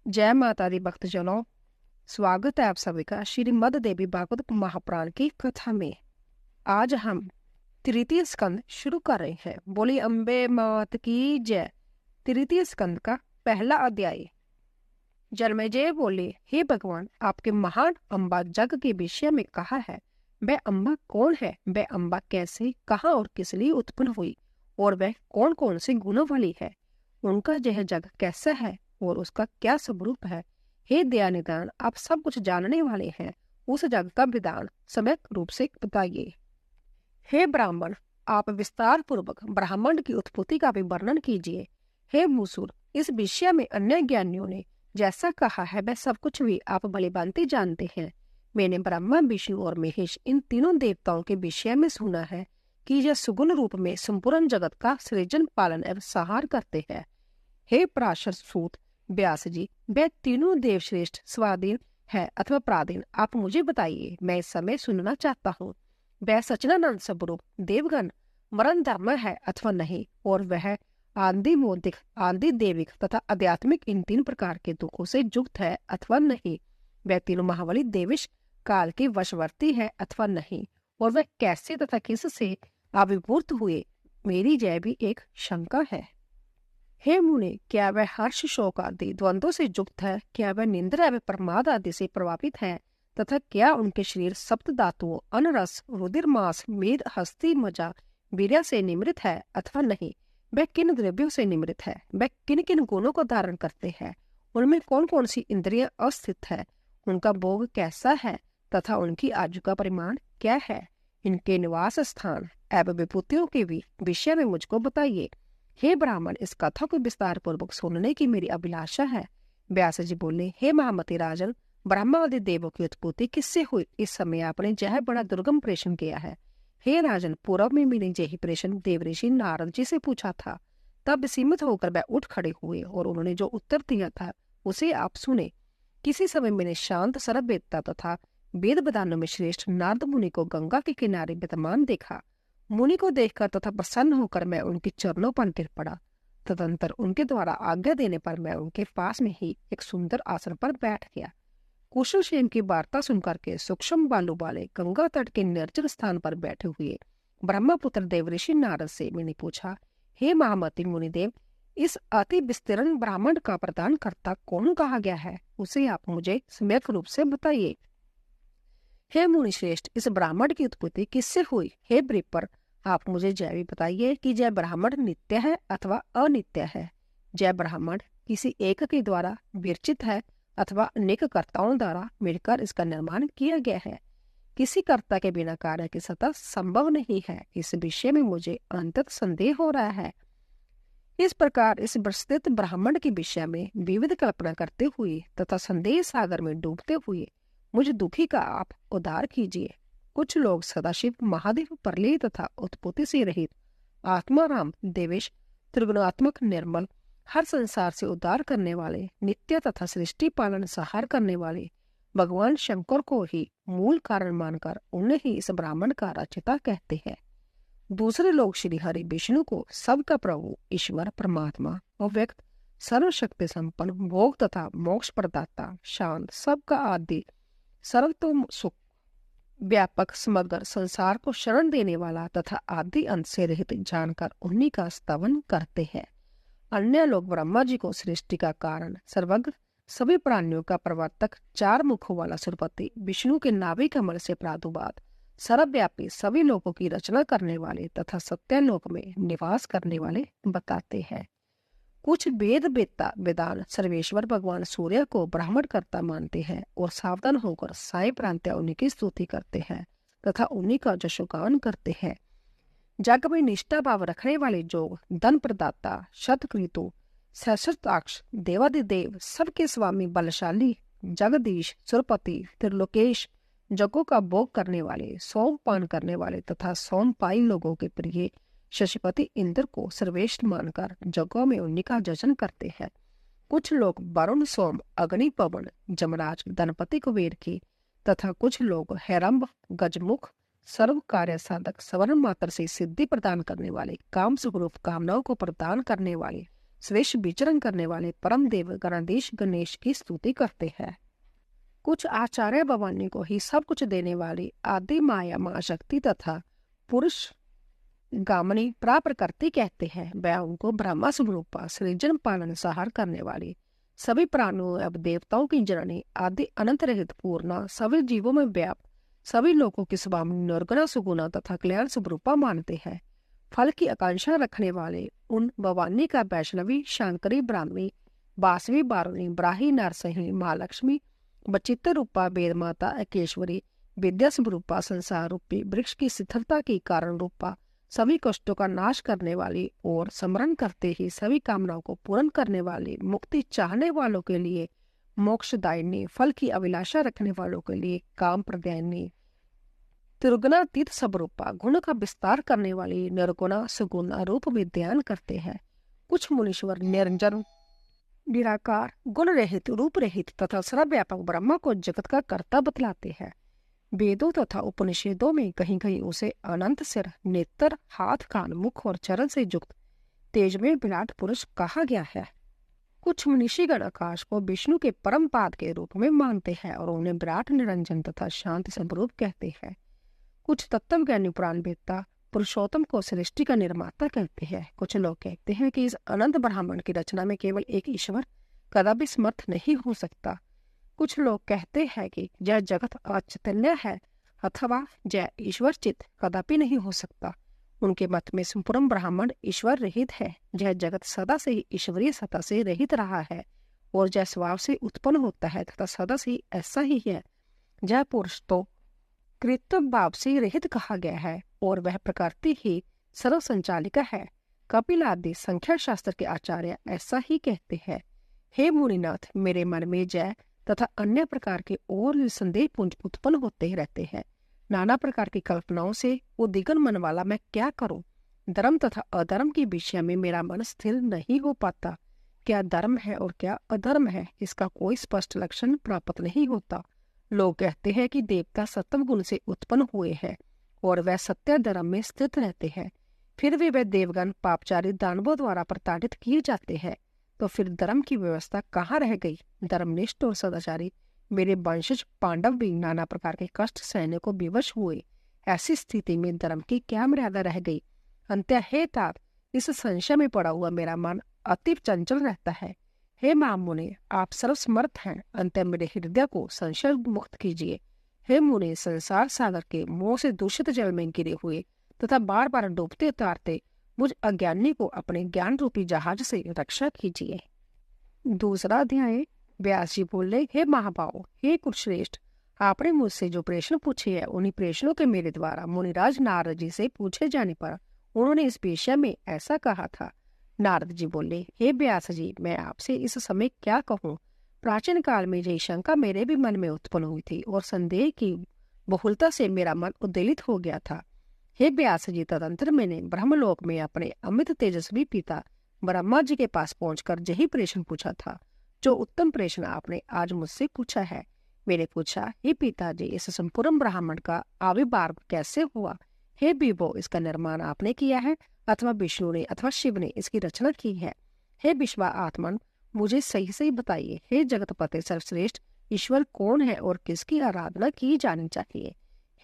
जय माता दी भक्तजनों, स्वागत है आप सभी का श्रीमद् देवी भागवत महापुराण की कथा में। आज हम तृतीय स्कंद शुरू कर रहे हैं। बोली अम्बे मात की जय। तृतीय स्कंद का पहला अध्याय। जन्मेजय बोले, हे भगवान, आपके महान अम्बा जग के विषय में कहा है। वह अम्बा कौन है? वह अम्बा कैसे, कहाँ और किस लिए उत्पन्न हुई, और वह कौन कौन से गुणों वाली है? उनका यह जग कैसा है और उसका क्या स्वरूप है? हे दयानिधान, आप सब कुछ जानने वाले हैं, उस जग का विधान सम्यक रूप से बताइए। हे ब्राह्मण, आप विस्तार पूर्वक ब्राह्मण की उत्पत्ति का भी वर्णन कीजिए। हे मूसुर, इस विषय में अन्य ज्ञानियों ने जैसा कहा है वह सब कुछ भी आप भलीभांति जानते हैं। मैंने ब्रह्मा, विष्णु और महेश इन तीनों देवताओं के विषय में सुना है कि यह सुगुण रूप में संपूर्ण जगत का सृजन, पालन एवं संहार करते हैं। हे पराशर सूत व्यास जी, वे तीनों देव श्रेष्ठ स्वाधीन है अथवा पराधीन, आप मुझे बताइए, मैं इस समय सुनना चाहता हूँ। वह सच्चिदानंद स्वरूप देवगण मरण धर्म है अथवा नहीं, और वह आदि बौद्धिक, आदि देविक तथा आध्यात्मिक इन तीन प्रकार के दुखों से युक्त है अथवा नहीं। वह तीनों महाबली देविश काल की वशवर्ती है अथवा नहीं, और वह कैसे तथा किस से आविर्भूत हुए, मेरी जय भी एक शंका है। हे मुनि, क्या वह हर्ष, शोक आदि द्वंद्वों से युक्त है? क्या वह निंद्रा एवं प्रमाद आदि से प्रभावित है? तथा क्या उनके शरीर सप्त धातुओं, अनरस, रुधिर, मांस, मेद, हस्ती, मजा, वीर्य से निमृत है अथवा नहीं? वह किन द्रव्यों से निमृत है? वह किन किन गुणों को धारण करते हैं? उनमें कौन कौन सी इंद्रियां अस्थित है? उनका भोग कैसा है तथा उनकी आयु का परिमाण क्या है? इनके निवास स्थान एवं विभूतियों के भी विषय में मुझको बताइए। हे ब्राह्मण, इस कथा को विस्तार पूर्वक सुनने की मेरी अभिलाषा है। व्यास जी बोले, हे महामती राजन, ब्रह्मा आदि देवों की उत्पत्ति किससे हुई? इस समय आपने यह बड़ा दुर्गम प्रश्न किया है। हे राजन, पूर्व में मैंने यही प्रश्न देवऋषि नारद जी से पूछा था। तब सीमित होकर वह उठ खड़े हुए और उन्होंने जो उत्तर दिया था उसे आप सुने। किसी समय मैंने शांत सर्ववेदता तथा वेद विद्वानों में श्रेष्ठ नारद मुनि को गंगा के किनारे विद्यमान देखा। मुनि को देखकर तथा प्रसन्न होकर मैं उनके चरणों पर गिर पड़ा। तदंतर उनके द्वारा आज्ञा देने पर मैं उनके पास में ही एक सुंदर आसन पर बैठ गया। कुशल क्षेम की वार्ता सुनकर के सूक्ष्म बालू वाले गंगा तट के निर्जन स्थान पर बैठे हुए ब्रह्मपुत्र देवऋषि नारद से मैंने पूछा, हे महामती मुनिदेव, इस अति विस्तीर्ण ब्राह्मण का प्रदान करता कौन कहा गया है? उसे आप मुझे सम्यक रूप से बताइए। हे मुनि श्रेष्ठ, इस ब्राह्मण की उत्पत्ति किससे हुई? हे ब्रिपर, आप मुझे जय भी बताइए कि जय ब्राह्मण नित्य है अथवा अनित्य है। जय ब्राह्मण किसी एक के द्वारा विरचित है अथवा अनेक कर्ताओं द्वारा मिलकर इसका निर्माण किया गया है। किसी कर्ता के बिना कार्य की सतह संभव नहीं है। इस विषय में मुझे अंततः संदेह हो रहा है। इस प्रकार इस विस्तृत ब्राह्मण के विषय में विविध कल्पना करते हुए तथा संदेह सागर में डूबते हुए मुझे दुखी का आप उद्धार कीजिए। कुछ लोग सदाशिव, महादेव, प्रलय तथा उत्पत्ति से रहित आत्माराम, देवेश, त्रिगुणात्मक, निर्मल, हर संसार से उद्धार करने वाले, नित्य तथा सृष्टि पालन संहार करने वाले भगवान शंकर को ही मूल कारण मानकर उन्हें ही इस ब्राह्मण का रचयिता कहते हैं। दूसरे लोग श्री हरि विष्णु को सबका प्रभु, ईश्वर, परमात्मा, अव्यक्त, सर्वशक्ति संपन्न, भोग तथा मोक्ष प्रदाता, शांत, सबका आदि, सर्वतोम सुख, व्यापक, समग्र संसार को शरण देने वाला तथा आदि अंत से रहित जानकर उन्हीं का स्तवन करते हैं। अन्य लोग ब्रह्मा जी को सृष्टि का कारण, सर्वज्ञ, सभी प्राणियों का प्रवर्तक, चार मुखों वाला सुरपति, विष्णु के नाभि कमल से प्रादुर्भाव, सर्वव्यापी, सभी लोगों की रचना करने वाले तथा सत्यलोक में निवास करने वाले बताते हैं। कुछ वेद वेत्ता वेदान सर्वेश्वर भगवान सूर्य को ब्राह्मण कर्ता मानते हैं और सावधान होकर साई प्रांत्य उन्हीं की स्तुति करते हैं तथा उन्हीं का यशोगान करते हैं। जग में निष्ठा भाव रखने वाले जोग, धन प्रदाता, शतकृतु, सहस्त्राक्ष, देवादिदेव, सबके स्वामी, बलशाली, जगदीश, सुरपति, त्रिलोकेश, जगों का भोग करने वाले, सोमपान करने वाले तथा सोमपाई लोगों के प्रिय शशिपति इंद्र को सर्वश्रेष्ठ मानकर जगों में उन्हीं का जजन करते हैं। कुछ लोग वरुण, सोम, अग्नि, पवन, जमराज, धनपति कुबेर की तथा कुछ लोग हैरंब, गजमुख, सर्व कार्य साधक, सवर्ण मात्र से सिद्धि प्रदान करने वाले, काम सुखरूप कामनाओं को प्रदान करने वाले, श्रेष्ठ विचरण करने वाले परम देव गणाधीश गणेश की स्तुति करते हैं। कुछ आचार्य भवानी को ही सब कुछ देने वाली आदि माया माँ शक्ति तथा पुरुष गामनी प्राप्रकृति कहते हैं। वह उनको ब्रह्मा स्वरूपा सृजन पालन सहार करने वाली सभी प्राणियों अब देवताओं की जननी आदि अनंत रहित पूर्णा सभी जीवों में व्याप्त सभी लोगों की स्वामी निर्गुणा सुगुणा तथा कल्याण स्वरूपा मानते हैं। फल की आकांक्षा रखने वाले उन भवानी का वैष्णवी शांकरी ब्राह्मणी बासवी बारुणी ब्राही नरसिंही महालक्ष्मी बचित्र रूपा वेद माता एकेश्वरी विद्या स्वरूपा संसार रूपी वृक्ष की शिथिलता की कारण रूपा सभी कष्टों का नाश करने वाली और स्मरण करते ही सभी कामनाओं को पूर्ण करने वाली मुक्ति चाहने वालों के लिए मोक्षदायिनी फल की अभिलाषा रखने वालों के लिए काम प्रदायिनी त्रिगुणातीत स्वरूपा गुण का विस्तार करने वाली निर्गुणा सुगुणा रूप में ध्यान करते हैं। कुछ मुनीश्वर निरंजन निराकार गुण रहित रूप रहित तथा सर्वव्यापक ब्रह्मा को जगत का कर्ता बतलाते हैं। वेदों तथा उपनिषदों में कहीं कहीं उसे अनंत सिर नेत्र हाथ कान मुख और चरण से युक्त तेजमय विराट पुरुष कहा गया है। कुछ मनीषीगण आकाश को विष्णु के परम पाद के रूप में मानते हैं और उन्हें विराट निरंजन तथा शांति स्वरूप कहते हैं। कुछ तत्वज्ञानी पुराण वेदता पुरुषोत्तम को सृष्टि का निर्माता कहते हैं। कुछ लोग कहते हैं कि इस अनंत ब्रह्मांड की रचना में केवल एक ईश्वर कदापि समर्थ नहीं हो सकता। कुछ लोग कहते हैं कि यह जगत अचैतन्य है अथवा यह ईश्वर चित्त कदापि नहीं हो सकता। उनके मत में संपूर्ण ब्रह्मांड ईश्वर रहित है। यह जगत सदा से ही ईश्वरीय सत्ता से रहित रहा है और यह स्वभाव से उत्पन्न होता है तथा सदा से ऐसा ही है। यह पुरुष तो कृत्य भाव से रहित कहा गया है और वह प्रकृति ही सर्व संचालिका है। कपिल आदि संख्या शास्त्र के आचार्य ऐसा ही कहते हैं। हे मुनिनाथ, मेरे मन में जय तथा अन्य प्रकार के और संदेह पुंज उत्पन्न होते रहते हैं। नाना प्रकार की कल्पनाओं से उद्विग्न मन वाला मैं क्या करूं? धर्म तथा अधर्म के विषय में मेरा मन स्थिर नहीं हो पाता। क्या धर्म है और क्या अधर्म है, इसका कोई स्पष्ट लक्षण प्राप्त नहीं होता। लोग कहते हैं कि देवता सत्व गुण से उत्पन्न हुए हैं और वह सत्य धर्म में स्थित रहते हैं। फिर भी वह देवगण पापचारी दानवों द्वारा प्रताड़ित किए जाते हैं। तो फिर धर्म की व्यवस्था कहाँ रह गई? धर्मनिष्ठ और सदाचारी मेरे वंशज पांडव भी नाना प्रकार के कष्ट सहने को विवश हुए। ऐसी स्थिति में धर्म की क्या मर्यादा रह गई? अंत्य हे तात, इस संशय में पड़ा हुआ मेरा मन अति चंचल रहता है। हे महामुनि, आप सर्वसमर्थ हैं, अंत्य मेरे हृदय को संशय मुक्त कीजिए। हे मुनि, संसार सागर के मोह से दूषित जल में गिरे हुए तथा बार बार डूबते उतारते मुझ अज्ञानी को अपने ज्ञान रूपी जहाज से रक्षा कीजिए। दूसरा अध्याय। व्यास जी बोले, हे महाभाव, हे कुरुश्रेष्ठ, आपने मुझसे जो प्रश्न पूछे हैं उन्हीं प्रश्नों के मेरे द्वारा मुनिराज नारद जी से पूछे जाने पर उन्होंने इस विषय में ऐसा कहा था। नारद जी बोले, हे व्यास जी, मैं आपसे इस समय क्या कहूँ? प्राचीन काल में यही शंका मेरे भी मन में उत्पन्न हुई थी और संदेह की बहुलता से मेरा मन उद्वेलित हो गया था। हे व्यास जी, तदंतर मैंने ब्रह्मलोक में अपने अमित तेजस्वी पिता ब्रह्मा जी के पास पहुंचकर यही प्रश्न पूछा था जो उत्तम प्रश्न आपने आज मुझसे पूछा है। मैंने पूछा, हे पिताजी, इस संपूर्ण ब्रह्मांड का आविर्भाव कैसे हुआ? हे विभो, इसका निर्माण आपने किया है अथवा विष्णु ने अथवा शिव ने इसकी रचना की है? हे विश्वा आत्मन, मुझे सही सही बताइए। हे जगतपति सर्वश्रेष्ठ, ईश्वर कौन है और किसकी आराधना की जानी चाहिए?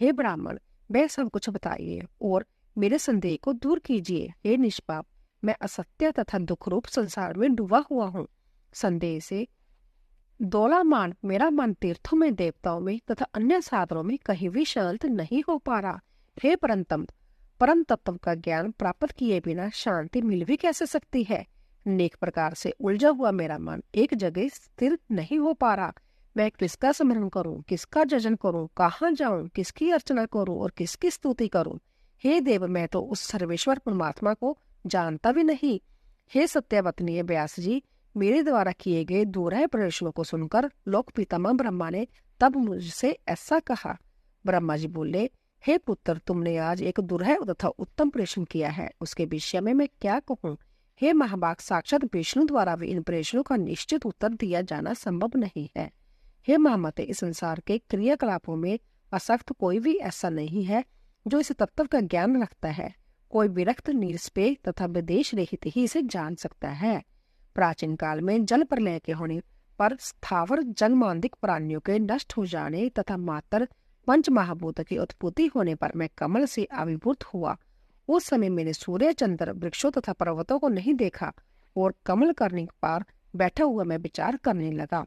हे ब्राह्मण, वह सब कुछ बताइए और मेरे संदेह को दूर कीजिए। हे निष्पाप, मैं असत्य तथा दुख रूप संसार में डूबा हुआ हूँ। संदेह से दोलामान मेरा मन तीर्थों में, देवताओं में तथा अन्य साधनों में कहीं भी शांत नहीं हो पा रहा। हे परम तत्व का ज्ञान प्राप्त किए बिना शांति मिल भी कैसे सकती है? अनेक प्रकार से उलझा हुआ मेरा मन एक जगह स्थिर नहीं हो पा रहा। मैं किसका स्मरण करूं, किसका जजन करूं, कहाँ जाऊं, किसकी अर्चना करूं और किसकी स्तुति करूं? हे देव, मैं तो उस सर्वेश्वर परमात्मा को जानता भी नहीं। हे सत्यवतनीय व्यास जी, मेरे द्वारा किए गए दूरह प्रश्नों को सुनकर लोक पितामह ब्रह्मा ने तब मुझसे ऐसा कहा। ब्रह्मा जी बोले, हे पुत्र, तुमने आज एक दूरह तथा उत्तम प्रश्न किया है, उसके विषय में मैं क्या कहूँ? हे महाभाग, साक्षात विष्णु द्वारा भी इन प्रश्नों का निश्चित उत्तर दिया जाना संभव नहीं है। हे महामते, इस संसार के क्रियाकलापों में आसक्त कोई भी ऐसा नहीं है जो इस तत्व का ज्ञान रखता है। कोई विरक्त, निरस्पेक्ष तथा विदेश रहित ही इसे जान सकता है। प्राचीन काल में जल प्रलय के होने पर स्थावर जलमांदिक प्राणियों के नष्ट हो जाने तथा मात्र पंच महाभूत की उत्पत्ति होने पर मैं कमल से आविर्भूत हुआ। उस समय मैंने सूर्य, चंद्र, वृक्षों तथा पर्वतों को नहीं देखा और कमल करने पर बैठा हुआ मैं विचार करने लगा,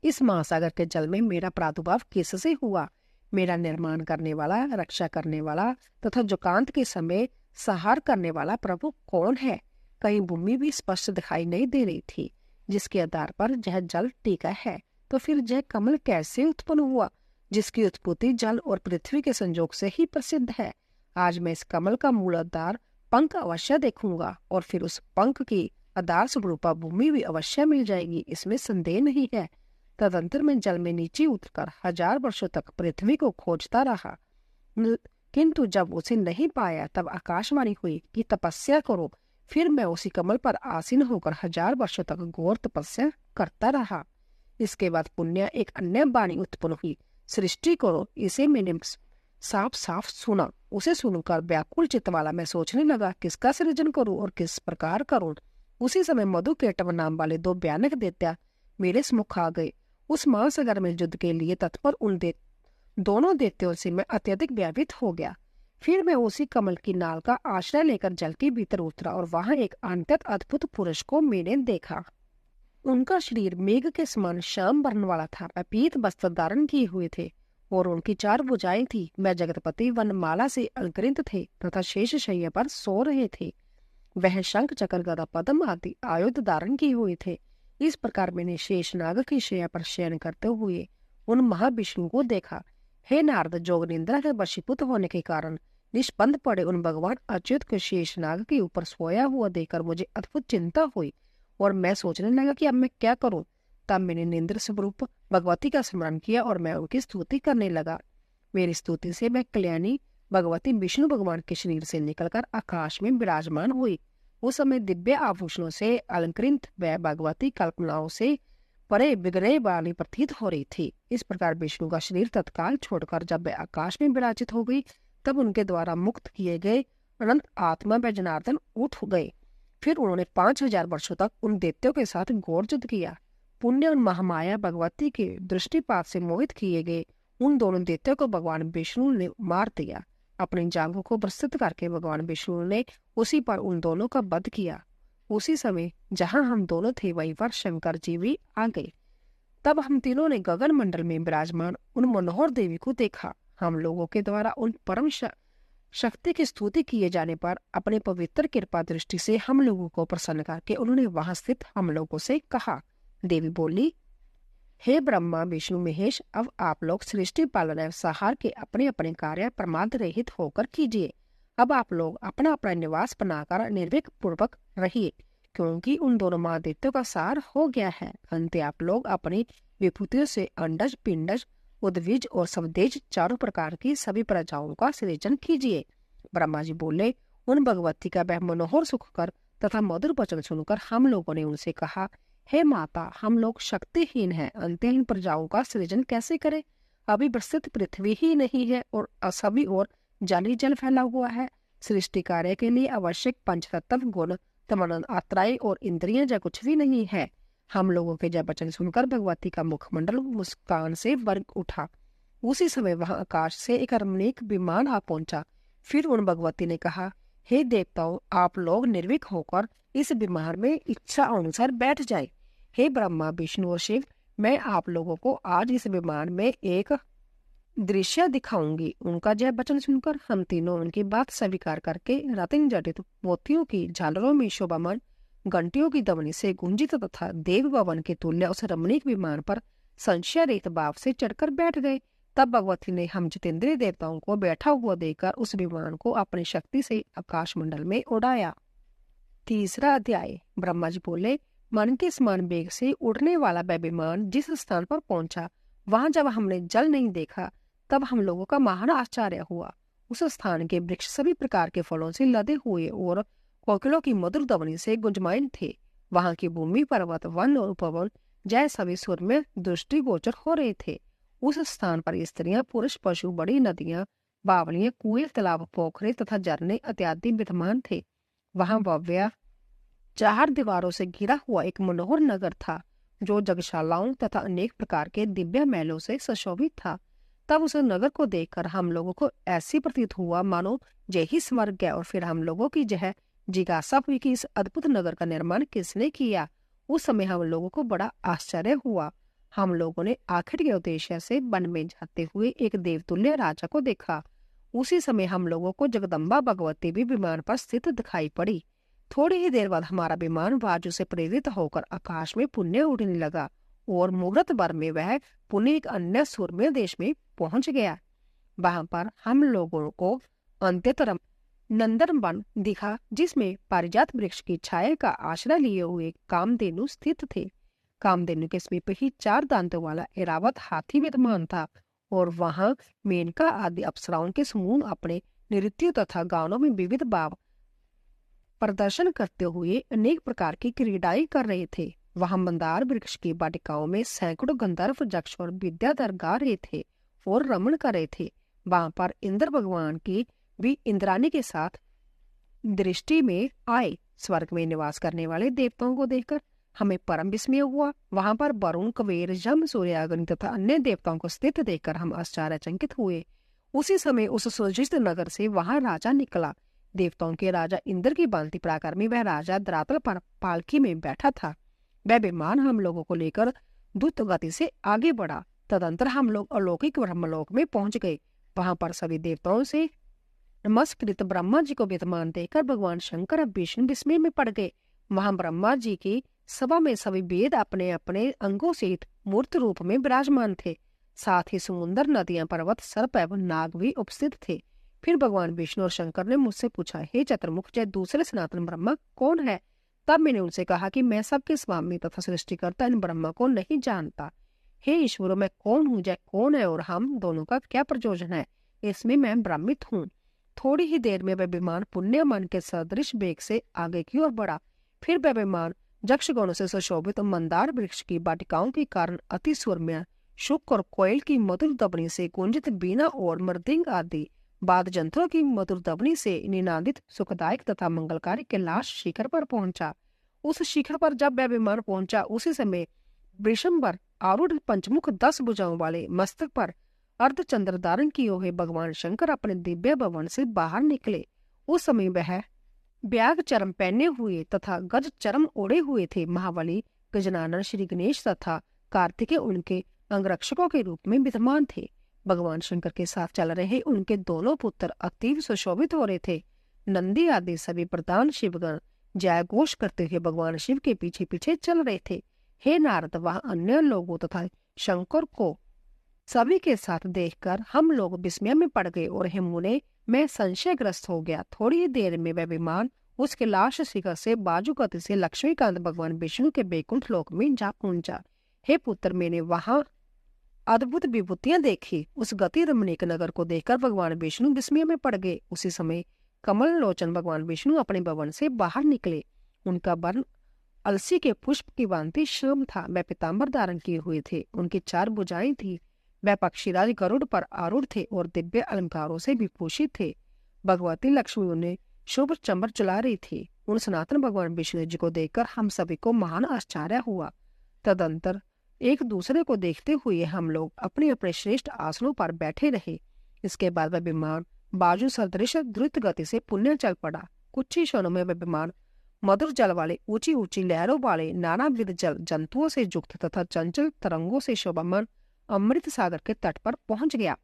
इस महासागर के जल में मेरा प्रादुर्भाव किससे हुआ? मेरा निर्माण करने वाला, रक्षा करने वाला तथा जुकांत के समय संहार करने वाला प्रभु कौन है? कहीं भूमि भी स्पष्ट दिखाई नहीं दे रही थी जिसके आधार पर यह जल टीका है। तो फिर यह कमल कैसे उत्पन्न हुआ जिसकी उत्पत्ति जल और पृथ्वी के संयोग से ही प्रसिद्ध है? आज मैं इस कमल का मूल आधार पंख अवश्य देखूंगा और फिर उस पंख की आधार स्वरूपा भूमि भी अवश्य मिल जाएगी, इसमें संदेह नहीं है। तदंतर मैं जल में नीचे उतरकर 1000 वर्षों तक पृथ्वी को खोजता रहा, किंतु जब उसे नहीं पाया तब आकाशवाणी हुई कि तपस्या करो। फिर मैं उसी कमल पर आसीन होकर 1000 वर्षों तक घोर तपस्या करता रहा। इसके बाद पुण्य एक अन्य वाणी उत्पन्न हुई, सृष्टि करो। इसे मैंने साफ साफ सुना। उसे सुनकर व्याकुल चित्त वाला मैं सोचने लगा, किसका सृजन करूं और किस प्रकार करूं। उसी समय मधुकेटव नाम वाले 2 भयानक दैत्य मेरे सम्मुख आ गए। उस महासागर में युद्ध के लिए तत्पर उन दोनों दैत्यों से मैं अत्यधिक भयभीत हो गया। फिर मैं उसी कमल की नाल का आश्रय लेकर जल के भीतर उतरा और वहां एक अत्यंत अद्भुत पुरुष को मैंने देखा। उनका शरीर मेघ के समान श्याम वर्ण वाला था। वे पीत वस्त्र धारण किए हुए थे और उनकी 4 भुजाएं थी। मैं जगतपति वनमाला से अलंकृत थे तथा शेष शैया पर सो रहे थे। वह शंख, चक्र, गदा, पद्म आदि आयुध धारण किए हुए थे। इस प्रकार मैंने शेषनाग की शैया पर शयन करते हुए उन महाविष्णु को देखा। हे नारद, जोग निंद्रा के वशीभूत होने के कारण निष्पंद पड़े उन भगवान अच्युत को शेषनाग के ऊपर सोया हुआ देखकर मुझे अद्भुत चिंता हुई और मैं सोचने लगा कि अब मैं क्या करूं। तब मैंने निंद्र स्वरूप भगवती का स्मरण किया और मैं उनकी स्तुति करने लगा। मेरी स्तुति से मैं कल्याणी भगवती विष्णु भगवान के शरीर से निकलकर आकाश में विराजमान हुई। उस समय दिव्य आभूषणों से अलंकृत व भगवती कल्पनाओं से परे बिगड़े वाली प्रतीत हो रही थी। इस प्रकार विष्णु का शरीर तत्काल छोड़कर जब वे आकाश में विराजित हो गई तब उनके द्वारा मुक्त किए गए अनंत आत्मा व जनार्दन उठ गए। फिर उन्होंने 5000 वर्षों तक उन दैत्यों के साथ घोर युद्ध किया। पुण्य और महामाया भगवती के दृष्टिपात से मोहित किए गए उन दोनों दैत्यों को भगवान विष्णु ने मार दिया। अपनी जांघों को प्रस्तुत करके भगवान विष्णु ने उसी पर उन दोनों का वध किया। उसी समय जहां हम दोनों थे वहीं पर शंकर जी भी आ गए। तब हम तीनों ने गगन मंडल में विराजमान उन मनोहर देवी को देखा। हम लोगों के द्वारा उन परम शक्ति की स्तुति किए जाने पर अपने पवित्र कृपा दृष्टि से हम लोगों को प्रसन्न करके उन्होंने वहां स्थित हम लोगों से कहा। देवी बोली, हे ब्रह्मा, विष्णु, महेश, अब आप लोग सृष्टि पालन एवं संहार के अपने अपने कार्य प्रमाद रहित होकर कीजिए। अब आप लोग अपना अपना निवास बनाकर निर्भीक पूर्वक रहिए, क्योंकि उन दोनों महादेवों का सार हो गया है। अंत आप लोग अपनी विभूतियों से अंडज, पिंडज, उद्भिज और स्वदेज 4 प्रकार की सभी प्रजाओं का सृजन कीजिए। ब्रह्मा जी बोले, उन भगवती का वह मनोहर सुख कर तथा मधुर वचन सुनकर हम लोगों ने उनसे कहा, हे माता, हम लोग शक्तिहीन हैं, अंतहीन प्रजाओं का सृजन कैसे करें? अभी विस्तृत पृथ्वी ही नहीं है और सभी और जल ही जल फैला हुआ है। सृष्टि कार्य के लिए आवश्यक पंचतत्व, गुण, तमन, आत्राएं और इंद्रियां जब कुछ भी नहीं है। हम लोगों के जब वचन सुनकर भगवती का मुखमंडल मुस्कान से वर्ग उठा। उसी समय वहां आकाश से एक रमणीक विमान आ पहुंचा। फिर उन भगवती ने कहा, हे देवताओं, आप लोग निर्भीक होकर इस विमान में इच्छा अनुसार बैठ जाए। हे ब्रह्मा, विष्णु और शिव, मैं आप लोगों को आज इस विमान में एक दृश्य दिखाऊंगी। उनका जय वचन सुनकर हम तीनों उनकी बात स्वीकार करके रत्न जटित मोतियों की झालरों में शोभामान घंटियों की ध्वनि से गुंजित तथा देव भवन के तुल्य उस रमणीक विमान पर संशय रहित भाव से चढ़कर बैठ गए। तब भगवती ने हम जितेंद्रीय देवताओं को बैठा हुआ देखकर उस विमान को अपनी शक्ति से आकाश मंडल में उड़ाया। 3रा अध्याय। ब्रह्मा जी बोले, मन के समान वेग से उड़ने वाला वह विमान जिस स्थान पर पहुंचा, वहां जब हमने जल नहीं देखा तब हम लोगों का महान आश्चर्य हुआ। उस स्थान के वृक्ष सभी प्रकार के फलों से लदे हुए और कोकिलों की मधुर ध्वनि से गुंजमायन थे। वहां की भूमि, पर्वत, वन और उपवन जय सभी सुर में दृष्टिगोचर हो रहे थे। उस स्थान पर स्त्रियां, पुरुष, पशु, बड़ी नदियां, बावलियां, कुएं, तालाब, पोखरे तथा झरने इत्यादि विद्यमान थे। वहां भव्य 4 दीवारों से घिरा हुआ एक मनोहर नगर था, जो जगशालाओं तथा अनेक प्रकार के दिव्य महलों से सुशोभित था। तब उस नगर को देखकर हम लोगों को ऐसी प्रतीत हुआ मानो यही स्वर्ग है। और फिर हम लोगों की यह जिज्ञासा हुई कि इस अद्भुत नगर का निर्माण किसने किया। उस समय हम लोगों को बड़ा आश्चर्य हुआ। हम लोगों ने आखिर के उद्देश्य से वन में जाते हुए एक देवतुल्य राजा को देखा। उसी समय हम लोगों को जगदम्बा भगवती भी विमान पर स्थित दिखाई पड़ी। थोड़ी ही देर बाद हमारा विमान वायु से प्रेरित होकर आकाश में पुण्य उड़ने लगा और मुहूर्त भर में वह पुण्य एक अन्य सुरम्य देश में पहुंच गया। वहां पर हम लोगों को अंत्यतरम नंदनवन दिखा, जिसमें पारिजात वृक्ष की छाया का आश्रय लिए हुए कामधेनु स्थित थे। कामधेनु के समीप ही 4 दांतों वाला ऐरावत हाथी विद्यमान था और वहां मेनका आदि अप्सराओं के समूह अपने नृत्यों तथा गानों में विविध भाव प्रदर्शन करते हुए अनेक प्रकार की क्रीड़ाएं कर रहे थे। वहां मंदार वृक्ष की वाटिकाओं में सैकड़ों गंधर्व यक्ष और विद्याधर गा रहे थे और रमण कर रहे थे। वहां पर इंद्र भगवान की भी इंद्राणी के साथ दृष्टि में आए। स्वर्ग में निवास करने वाले देवताओं को देखकर हमें परम विस्मय हुआ। वहां पर वरुण, कुबेर, यम, सूर्य, अग्नि तथा अन्य देवताओं को स्थित देखकर हम आश्चर्यचकित हुए। उसी समय उस सुजित नगर से वहां राजा निकला। देवताओं के राजा इंद्र की भांति प्राकार में वह राजा धरातल पर पालकी में बैठा था। वह विमान हम लोगों को लेकर द्रुत गति से आगे बढ़ा। तदंतर हम लोग अलौकिक ब्रह्मलोक में पहुंच गए। वहां पर सभी देवताओं से नमस्कृत ब्रह्मा जी को विद्यमान देखकर भगवान शंकर और विष्णु विस्मय में पड़ गए। वहां ब्रह्मा जी की सभा में सभी वेद अपने अपने अंगों सहित मूर्त रूप में विराजमान थे। साथ ही समुद्र, नदियां, पर्वत, सर्प एवं नाग भी उपस्थित थे। फिर भगवान विष्णु और शंकर ने मुझसे पूछा, हे चतुर्मुख, जय दूसरे सनातन ब्रह्मा कौन है? तब मैंने उनसे कहा कि मैं सबके स्वामी तथा सृष्टिकर्ता इन ब्रह्मा को नहीं जानता। हे ईश्वर, मैं कौन हूँ, जय कौन है और हम दोनों का क्या प्रयोजन है? इसमें मैं भ्रमित हूँ। थोड़ी ही देर में वह विमान पुण्य मन के सदृश वेग से आगे की ओर बढ़ा। फिर वह विमान यक्षगणों से सुशोभित मंदार वृक्ष की वाटिकाओं के कारण अति सुरम्य शुक और कोयल की मधुर ध्वनि से गुंजित बीना और मृदंग आदि वाद्य यंत्रों की मधुर ध्वनि से निनादित सुखदायक तथा मंगलकारी कैलाश शिखर पर पहुंचा। उस शिखर पर जब वह विमान पहुंचा, उसी समय वृषंबर आरूढ़ पंचमुख 10 भुजाओं वाले मस्तक पर अर्धचंद्र धारण किए हुए भगवान शंकर अपने दिव्य भवन से बाहर निकले। उस समय वह व्याघ चरम पहने हुए तथा गज चरम ओढ़े हुए थे। महाबली गजनानन श्री गणेश तथा कार्तिकेय उनके अंगरक्षकों के रूप में विद्यमान थे। भगवान शंकर के साथ चल रहे उनके दोनों पुत्र अतीव सुशोभित हो रहे थे। नंदी आदि सभी प्रधान शिवगण जय घोष करते हुए भगवान शिव के पीछे पीछे चल रहे थे। हे नारद, वहां अन्य लोगों तथा शंकर को सभी के साथ देखकर हम लोग विस्मय में पड़ गए और हे मुने, मैं संशयग्रस्त हो गया। थोड़ी ही देर में वह विमान उस कैलाश शिखर से बाजू गति से लक्ष्मीकांत भगवान विष्णु के बैकुंठ लोक में जा पहुंचा। हे पुत्र, मैंने वहां अद्भुत विभूतियां देखी। उस गति रमणीक नगर को देखकर भगवान विष्णु विस्मय में पड़ गए। उसी समय कमल लोचन भगवान विष्णु अपने भवन से बाहर निकले। उनका वर्ण अलसी के पुष्प की भांति श्याम था। वह पीताम्बर धारण किए हुए थे। उनकी 4 भुजाएं थी। वह पक्षीराज गरुड़ पर आरूढ़ थे और दिव्य अलंकारों से विभूषित थे। भगवती लक्ष्मी उन्हें शुभ चंबर चला रही थी। उन सनातन भगवान विष्णु जी को देखकर हम सभी को महान आश्चर्य हुआ। तदंतर एक दूसरे को देखते हुए हम लोग अपने अपने श्रेष्ठ आसनों पर बैठे रहे। इसके बाद वह विमान बाजू सदृश द्रुत गति से पुण्य चल पड़ा। कुछ ही क्षणों में वह विमान मधुर जल वाले, ऊंची ऊंची लहरों वाले, नानाविध जल जंतुओं से युक्त तथा चंचल तरंगों से शोभामान अमृत सागर के तट पर पहुंच गया।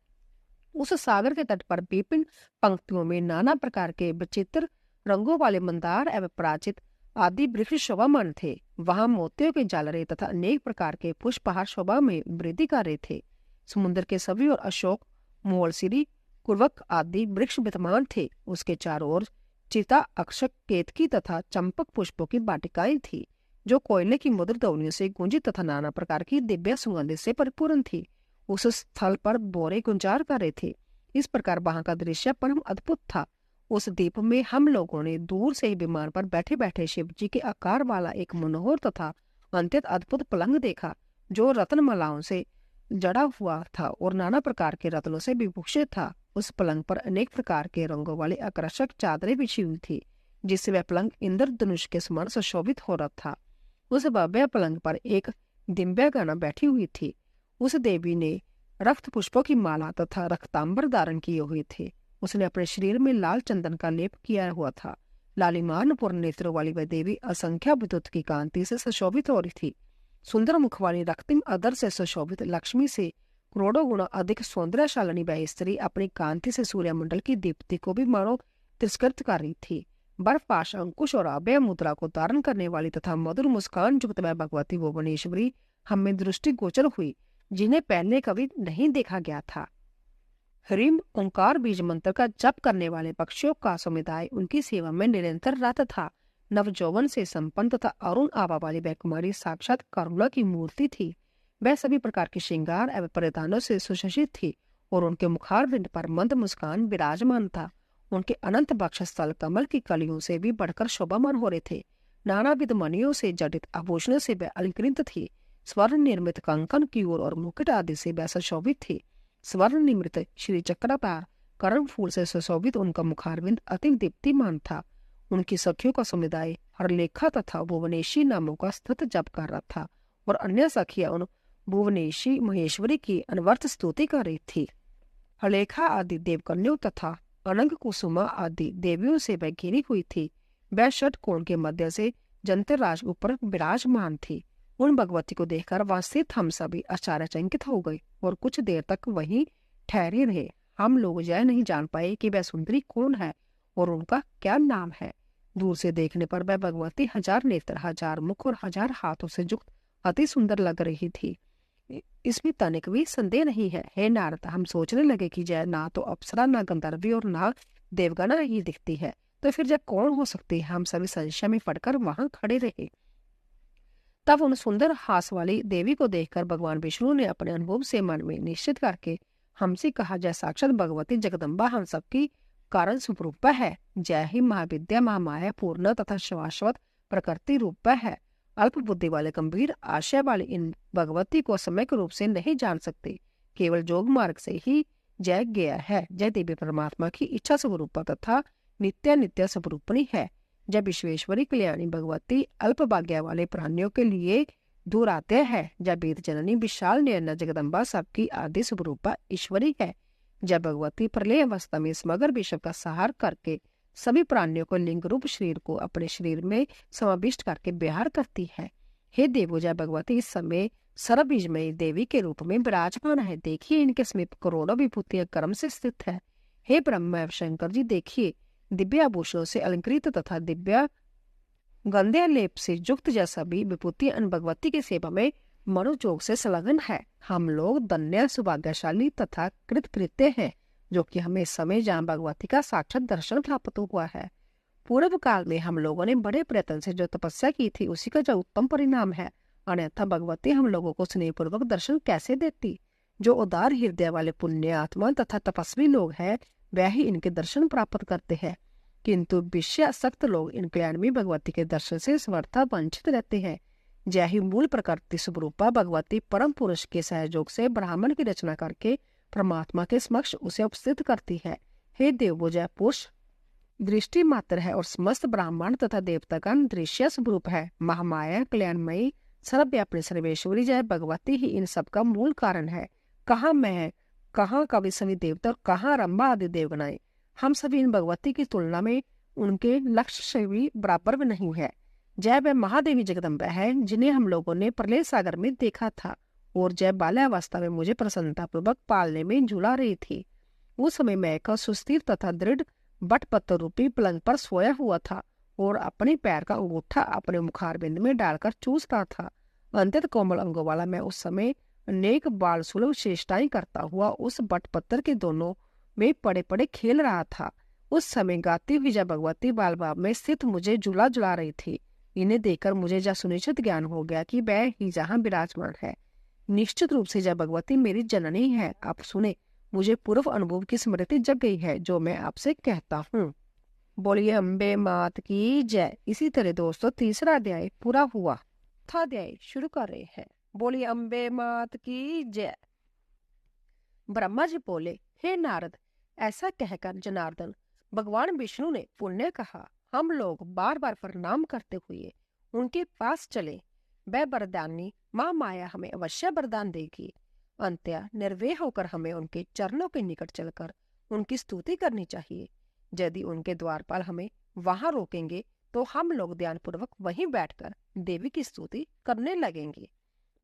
उस सागर के तट पर विभिन्न पंक्तियों में नाना प्रकार के विचित्र रंगों वाले मंदार एवं पराजित आदि वृक्ष शोभामान थे। वहां मोतियों के जालरे तथा अनेक प्रकार के पुष्पहार शोभा में वृद्धि कर रहे थे। समुद्र के सभी और अशोक, मोलसिरी, कुर्वक आदि वृक्ष विद्यमान थे। उसके चारों ओर चिता, अक्षक, केतकी तथा चंपक पुष्पों की वाटिकाएं थी, जो कोयले की मधुर ध्वनियों से गूंजित तथा नाना प्रकार की दिव्य सुगंधि से परिपूर्ण थी। उस स्थल पर बोरे गुंजार कर रहे थे। इस प्रकार वहां का दृश्य परम अद्भुत था। उस द्वीप में हम लोगों ने दूर से ही विमान पर बैठे बैठे शिव जी के आकार वाला एक मनोहर तथा अत्यंत अद्भुत पलंग देखा, जो रत्नमालाओं से जड़ा हुआ था और नाना प्रकार के रत्नों से विभूषित था। उस पलंग पर अनेक प्रकार के रंगों वाली आकर्षक चादरें बिछी हुई थी। जिससे वह पलंग इंद्रधनुष के समान सुशोभित हो रहा था। उस भव्य पलंग पर एक दिव्यगणा बैठी हुई थी। उस देवी ने रक्त पुष्पों की माला तथा रक्तांबर धारण किए हुए थे। उसने अपने शरीर में लाल चंदन का लेप किया हुआ था। लालिमान पूर्ण नेत्रों वाली वह देवी असंख्य विद्युत की कांति से सुशोभित हो रही थी। सुंदर मुख वाली रक्तिम अदर से सुशोभित लक्ष्मी से करोड़ों गुना अधिक सौंदर्यशालिनी वह स्त्री अपनी कांति से सूर्यमंडल की दीप्ति को भी मानो तिरस्कृत कर रही थी। बर्फपाश अंकुश और अभय मुद्रा को धारण करने वाली तथा मधुर मुस्कान युक्त वह भगवती भुवनेश्वरी हमें दृष्टि गोचर हुई, जिन्हें पहले कभी नहीं देखा गया था। ह्रीम ओंकार बीज मंत्र का जप करने वाले पक्षियों का समुदाय उनकी सेवा में निरंतर रत था। नवजौवन से संपन्न तथा अरुण आभा वाली वह कुमारी साक्षात करुणा की मूर्ति थी। वह सभी प्रकार के श्रृंगार एवं परिधानों से सुशोभित थी और उनके मुखारविंद पर मंद मुस्कान विराजमान था। उनके अनंत वक्षस्थल कमल की कलियों से भी बढ़कर शोभामान हो रहे थे। नानाविध मणियों से जटित आभूषणों से वह अलंकृत थी। स्वर्ण निर्मित कंकन की ओर और मुकुट आदि से वह सुशोभित थी। स्वर्ण निर्मित श्री चक्रपार कर्ण फूल से सुशोभित उनका मुखारविंद अति दीप्तिमान था। उनकी सखियों का समुदाय हरलेखा तथा भुवनेशी नामों का स्थित जप कर रहा था और अन्य सखियां उन भुवनेशी महेश्वरी की अनवर्थ स्तुति कर रही थी। हरलेखा आदि देवकन्याओं तथा अनंग कुसुमा आदि देवियों से वह घिरी हुई थी। वह षटकोण के मध्य से जंतरराज ऊपर विराजमान थी। उन भगवती को देखकर वहां स्थित हम सभी आश्चर्यचकित हो गए और कुछ देर तक वहीं ठहरे रहे। हम लोग यह नहीं जान पाए कि वह सुंदरी कौन है और उनका क्या नाम है। दूर से देखने पर वह भगवती हजार नेत्र, हजार मुख और हजार हाथों से युक्त अति सुंदर लग रही थी। इसमें तनिक भी संदेह नहीं है। हे नारद, हम सोचने लगे कि जय ना तो अप्सरा, ना गंधर्वी और ना देवगणा ही दिखती है, तो फिर जय कौन हो सकती है। हम सभी संशय में पड़कर वहां खड़े रहे। तब उन सुंदर हास वाली देवी को देखकर भगवान विष्णु ने अपने अनुभव से मन में निश्चित करके हमसे कहा, जय साक्षात भगवती जगदम्बा हम सबकी कारण स्वरूप है। जय ही महाविद्या, महामाया, पूर्ण तथा शाश्वत प्रकृति रूप है। अल्प बुद्धि वाले गंभीर आशय वाले इन भगवती को सम्यक रूप से नहीं जान सकते। केवल जोग मार्ग से ही जय गया है। जय देवी परमात्मा की इच्छा स्वरूप तथा नित्य नित्य स्वरूपणी है। जब विश्वेश्वरी कल्याणी भगवती अल्प भाग्य वाले प्राणियों के लिए दूर आते हैं। जब वेद जननी विशाल नयना जगदम्बा सबकी आदि स्वरूपा ईश्वरी है। जब भगवती प्रलय अवस्था में समग्र विश्व का सहार करके सभी प्राणियों को लिंग रूप शरीर को अपने शरीर में समाविष्ट करके विहार करती है। हे देवो, जय भगवती इस समय सर्वबीजमयी देवी के रूप में विराजमान है। देखिए, इनके समीप करोड़ों विभूतियां क्रम से स्थित है। हे ब्रह्मा एवं शंकर जी, देखिए, दिव्य आभूषणों से अलंकृत तथा दिव्य गंधे लेप से युक्त जैसा भी विभूति अन भगवती की सेवा में मनोयोग से संलग्न है। हम लोग धन्य, सौभाग्यशाली तथा कृतकृत्य हैं, जो कि हमें समय जहाँ भगवती का साक्षात दर्शन प्राप्त हुआ है। पूर्व काल में हम लोगों ने बड़े प्रयत्न से जो तपस्या की थी, उसी का जो उत्तम परिणाम है। अन्यथा भगवती हम लोगों को स्नेहपूर्वक दर्शन कैसे देती। जो उदार हृदय वाले पुण्य आत्मा तथा तपस्वी लोग हैं, वह ही इनके दर्शन प्राप्त करते हैं, किंतु विषयासक्त लोग इन कल्याणी भगवती के दर्शन से समर्था वंचित रहते हैं। जय ही मूल प्रकृति स्वरूपा भगवती परम पुरुष के सहयोग से ब्राह्मण की रचना करके परमात्मा के समक्ष उसे उपस्थित करती है। हे देवो, जय पुरुष दृष्टि मात्र है और समस्त ब्राह्मण तथा देवतागण दृश्य स्वरूप है। महामाया कल्याणमयी सर्वव्यापिनी सर्वेश्वरी जय भगवती ही इन सब का मूल कारण है। कहाँ मैं, कहाँ कवि सभी देवता और कहाँ रंभा आदि देवगणाएं। हम सभी इन भगवती की तुलना में उनके लक्ष्य से भी बराबर में नहीं है। जय वह महादेवी जगदम्बा है जिन्हें हम लोगों ने प्रलय सागर में देखा था और जय बाल्यावस्था में मुझे प्रसन्नता पूर्वक पालने में झूला रही थी। उस समय मैं एक सुस्थिर तथा दृढ़ बटपत्र रूपी पलंग पर सोया हुआ था और अपने पैर का अंगूठा अपने मुखारबिंद में डालकर चूस रहा था। अत्यंत कोमल अंगों वाला मैं उस समय अनेक बाल सुलभ चेष्टाएं करता हुआ उस बटपत्र के दोनों में पड़े पड़े खेल रहा था। उस समय गाती हुई जब भगवती बाल भाव में स्थित मुझे झुला झुला रही थी। इन्हें देखकर मुझे जब सुनिश्चित ज्ञान हो गया कि वह ही जहाँ विराजमान है। निश्चित रूप से जब भगवती मेरी जननी है। आप सुने, मुझे पूर्व अनुभव की स्मृति जग गई है जो मैं आपसे कहता हूँ। बोलिए अम्बे मात की जय। इसी तरह दोस्तों तीसरा अध्याय पूरा हुआ। चौथा अध्याय शुरू कर रहे हैं। बोलिए अम्बे मात की जय। ब्रह्मा जी बोले, हे नारद, ऐसा कहकर जनार्दन भगवान विष्णु ने पुण्य कहा, हम लोग बार बार प्रणाम करते हुए उनके पास चले। वह वरदानी माँ माया हमें अवश्य वरदान देगी। अंत्य निर्भय होकर हमें उनके चरणों के निकट चलकर उनकी स्तुति करनी चाहिए। यदि उनके द्वारपाल हमें वहां रोकेंगे तो हम लोग ध्यानपूर्वक वहीं बैठकर देवी की स्तुति करने लगेंगे।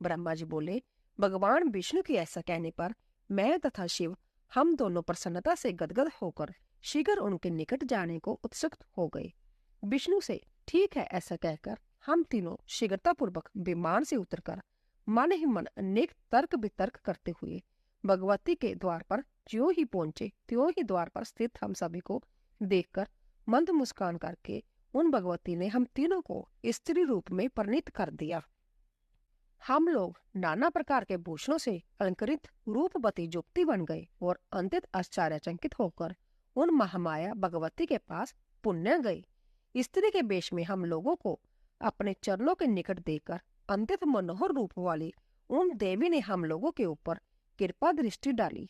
ब्रह्मा जी बोले, भगवान विष्णु के ऐसा कहने पर मैं तथा शिव हम दोनों प्रसन्नता से गदगद होकर शीघ्र उनके निकट जाने को उत्सुक हो गए। विष्णु से ठीक है ऐसा कहकर हम तीनों शीघ्रतापूर्वक विमान से उतरकर मन ही मन अनेक तर्क वितर्क करते हुए भगवती के द्वार पर ज्यों ही पहुंचे त्यों ही द्वार पर स्थित हम सभी को देखकर मंद मुस्कान करके उन भगवती ने हम तीनों को स्त्री रूप में परिणित कर दिया। हम लोग नाना प्रकार के भूषणों से अलंकृत रूपवती जुक्ति बन गए और अंतित आश्चर्यचकित होकर उन महामाया भगवती के पास पुण्य गए। स्त्री के वेश में हम लोगों को अपने चरणों के निकट देकर अंतित मनोहर रूप वाली उन देवी ने हम लोगों के ऊपर कृपा दृष्टि डाली।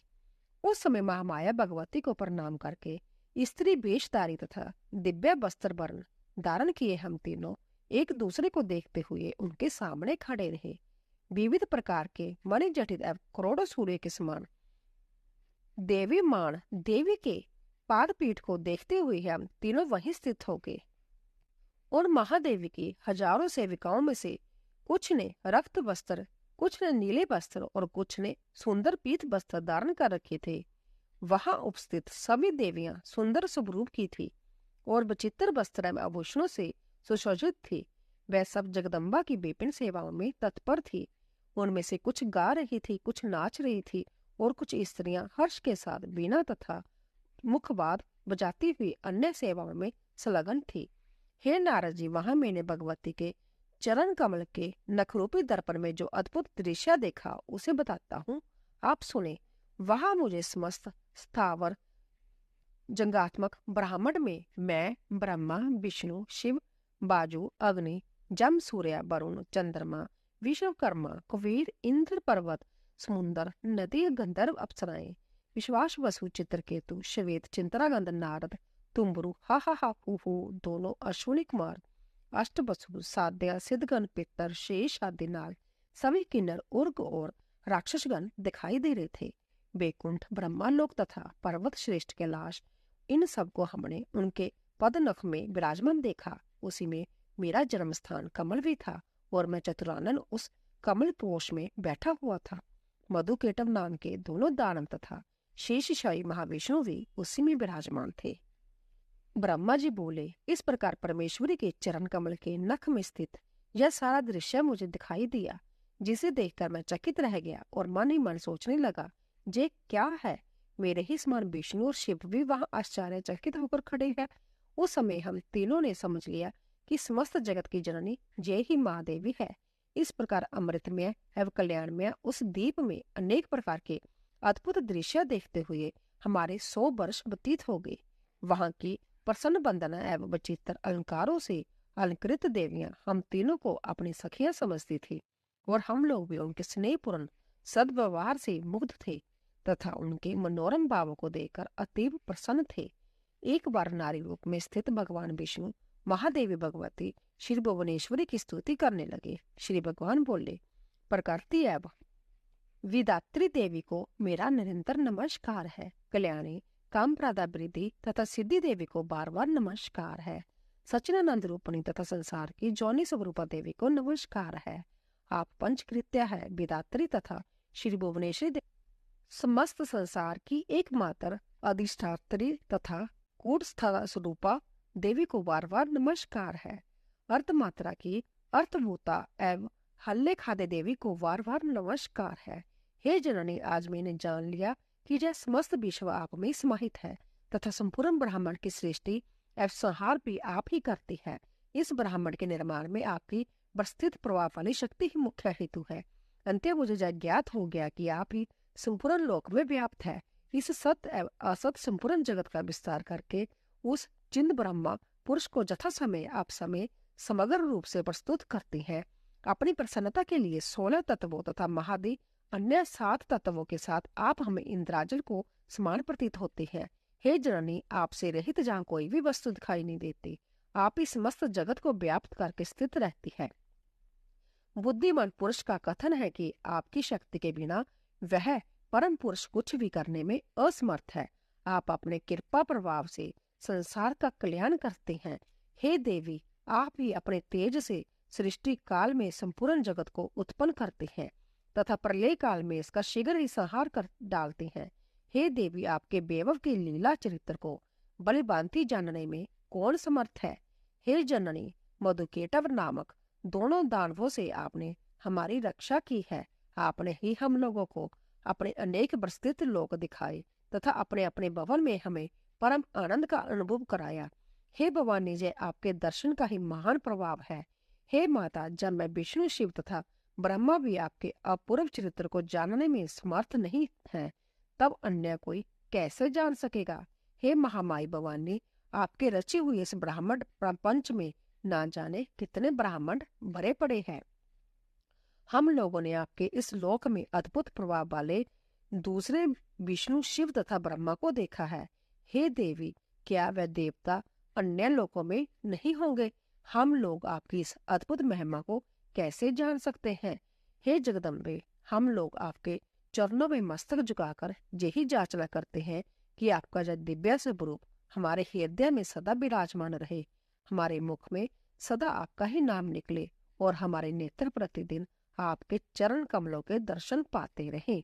उस समय महामाया भगवती को प्रणाम करके स्त्री वेशधारी तथा दिव्य वस्त्र वर्ण धारण किए हम तीनों एक दूसरे को देखते हुए उनके सामने खड़े रहे। विविध प्रकार के मणि जटित एवं करोड़ों सूर्य के समान देवी मान देवी के पाद पीठ को देखते हुए हम तीनों वहीं स्थित हो गए। उन महादेवी की हजारों सेविकाओं में से कुछ ने रक्त वस्त्र, कुछ ने नीले वस्त्र और कुछ ने सुंदर पीत वस्त्र धारण कर रखे थे। वहां उपस्थित सभी देवियां सुंदर स्वरूप की थी और विचित्र वस्त्र एवं आभूषणों से सुसज्जित थी। वह सब जगदम्बा की विभिन्न सेवाओं में तत्पर थी। उनमें से कुछ गा रही थी, कुछ नाच रही थी और कुछ स्त्रियां हर्ष के साथ बीना तथा मुखवाद बजाती हुई अन्य सेवाओं में संलग्न थी। हे नारद जी, वहां मैंने भगवती के चरण कमल के नखरूपी दर्पण में जो अद्भुत दृश्य देखा उसे बताता हूँ, आप सुने। वहां मुझे समस्त स्थावर जंगात्मक ब्राह्मण में मैं, ब्रह्मा, विष्णु, शिव, बाजू, अग्नि, जम, सूर्य, वरुण, चंद्रमा, विश्वकर्मा, कुबेर, इंद्र, पर्वत, समुन्दर, नदी, गंधर्व, अप्सराएं, विश्वास, वसु, चित्रकेतु, श्वेत, चिंतनागंध, नारद, तुम्बरु, हा हू दोनों अश्विनी कुमार, अष्टवसु, साध्या, सिद्धगण, पितर, शेष आदि नाग, सभी किन्नर, उर्ग और राक्षसगण दिखाई दे रहे थे। बैकुंठ, ब्रह्मालोक तथा पर्वत श्रेष्ठ कैलाश, इन सबको हमने उनके पद नख में विराजमान देखा। उसी में मेरा जन्म स्थान कमल भी था और मैं चतुरानन उस कमल पोष में बैठा हुआ था। मधुकेटव नाम के दोनों दानव तथा शेषशायी महाविष्णु भी उसी में विराजमान थे। ब्रह्मा जी बोले, इस प्रकार परमेश्वरी के चरण कमल के नख में स्थित यह सारा दृश्य मुझे दिखाई दिया, जिसे देखकर मैं चकित रह गया और मन ही मन सोचने लगा, ये क्या है? मेरे ही समान विष्णु और शिव भी वहां आश्चर्यचकित होकर खड़े हैं। उस समय हम तीनों ने समझ लिया कि समस्त जगत की जननी जय ही महादेवी है। इस प्रकार अमृतमय एवं कल्याणमय उस दीप में अनेक प्रकार के अद्भुत दृश्य देखते हुए हमारे 100 वर्ष व्यतीत हो गए। वहां की प्रसन्न वंदना एवं विचित्र अलंकारों से अलंकृत देवियां हम तीनों को अपनी सखियां समझती थी और हम लोग भी उनके स्नेहपूर्ण सद्व्यवहार से मुग्ध थे तथा उनके मनोरम भावों को देखकर अतीव प्रसन्न थे। एक बार नारी रूप में स्थित भगवान विष्णु महादेवी भगवती श्री भुवनेश्वरी की स्तुति करने लगे। श्री भगवान बोले, प्रकृति एवं विदात्री देवी को मेरा निरंतर नमस्कार है। कल्याणी, काम प्रदा वृद्धि तथा सिद्धि देवी को बार बार नमस्कार है। सचिनानंद रूपणी तथा संसार की जौनी स्वरूपा देवी को नमस्कार है। आप पंचकृत्या है, विदात्री तथा श्री भुवनेश्वरी समस्त संसार की एकमात्र अधिष्ठात्री तथा कूटस्थ स्वरूपा देवी को बार बार नमस्कार है। अर्थमात्रा की अर्थभूता एवं हल्ले खादे देवी को बार बार नमस्कार है। हे जननी, आज मैंने जान लिया कि यह समस्त विश्व आप में समाहित है तथा संपूर्ण ब्राह्मण की सृष्टि एवं संहार भी आप ही करती है। इस ब्राह्मण के निर्माण में आपकी विस्तृत प्रभाव वाली शक्ति ही मुख्य हेतु है। अंत्य मुझे ज्ञात हो गया कि आप ही संपूर्ण लोक में व्याप्त है। इस सत्य एवं असत संपूर्ण जगत का विस्तार करके उस चिन्ह ब्रह्मा पुरुष को यथा समय आप समय समग्र रूप से प्रस्तुत करती हैं। अपनी प्रसन्नता के लिए 16 तत्वों तथा महादि अन्य 7 तत्वों के साथ आप हमें इंद्राजल को समान प्रतीत होते हैं। हे जननी, आपसे रहित जहाँ कोई भी वस्तु दिखाई नहीं देती। आप इस समस्त जगत को व्याप्त करके स्थित रहती है। बुद्धिमान पुरुष का कथन है कि आपकी शक्ति के बिना वह परम पुरुष कुछ भी करने में असमर्थ है। आप अपने कृपा प्रभाव से संसार का कल्याण करते हैं। हे देवी, आप ही अपने तेज से सृष्टि काल में संपूर्ण जगत को उत्पन्न करते हैं तथा प्रलय काल में इसका शीघ्र ही संहार कर डालते हैं। हे देवी, आपके बेवव के लीला चरित्र को बलिभांति जानने में कौन समर्थ है। हे जननी, मधुकेटव नामक दोनों दानवों से आपने हमारी रक्षा की है। आपने ही हम लोगों को अपने अनेक विस्तृत लोक दिखाए तथा अपने अपने भवन में हमें परम आनंद का अनुभव कराया। हे भवानी, जय आपके दर्शन का ही महान प्रभाव है। हे माता, जब मैं विष्णु, शिव तथा ब्रह्मा भी आपके अपूर्व चरित्र को जानने में समर्थ नहीं है, तब अन्य कोई कैसे जान सकेगा। हे महामाई भवानी, आपके रचे हुए इस ब्राह्मण प्रपंच में ना जाने कितने ब्राह्मण भरे पड़े हैं। हम लोगों ने आपके इस लोक में अद्भुत प्रभाव वाले दूसरे विष्णु, शिव तथा ब्रह्मा को देखा है। हे देवी, क्या वह देवता अन्य लोकों में नहीं होंगे? हम लोग आपकी इस अद्भुत महिमा को कैसे जान सकते हैं? हे जगदम्बे, हम लोग आपके चरणों में मस्तक झुकाकर यही जांचना करते हैं कि आपका यह दिव्य स्वरूप हमारे हृदय में सदा विराजमान रहे, हमारे मुख में सदा आपका ही नाम निकले और हमारे नेत्र प्रतिदिन आपके चरण कमलों के दर्शन पाते रहे।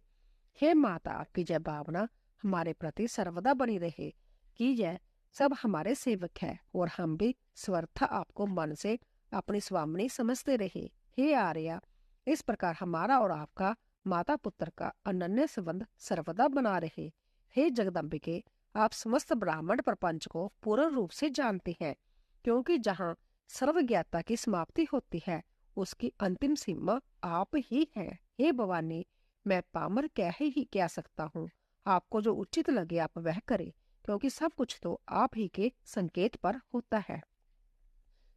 हे माता, आपकी जय भावना हमारे प्रति सर्वदा बनी रहे कि यह सब हमारे सेवक है और हम भी स्वर्था आपको मन से अपनी स्वामिनी समझते रहे। हे आर्या, इस प्रकार हमारा और आपका माता पुत्र का अनन्य संबंध सर्वदा बना रहे। हे जगदम्बिके, आप समस्त ब्राह्मण प्रपंच को पूर्ण रूप से जानते हैं, क्योंकि जहाँ सर्वज्ञता की समाप्ति होती है उसकी अंतिम सीमा आप ही हैं। हे भवानी, मैं पामर कह सकता हूँ। आपको जो उचित लगे आप वह करें, क्योंकि सब कुछ तो आप ही के संकेत पर होता है।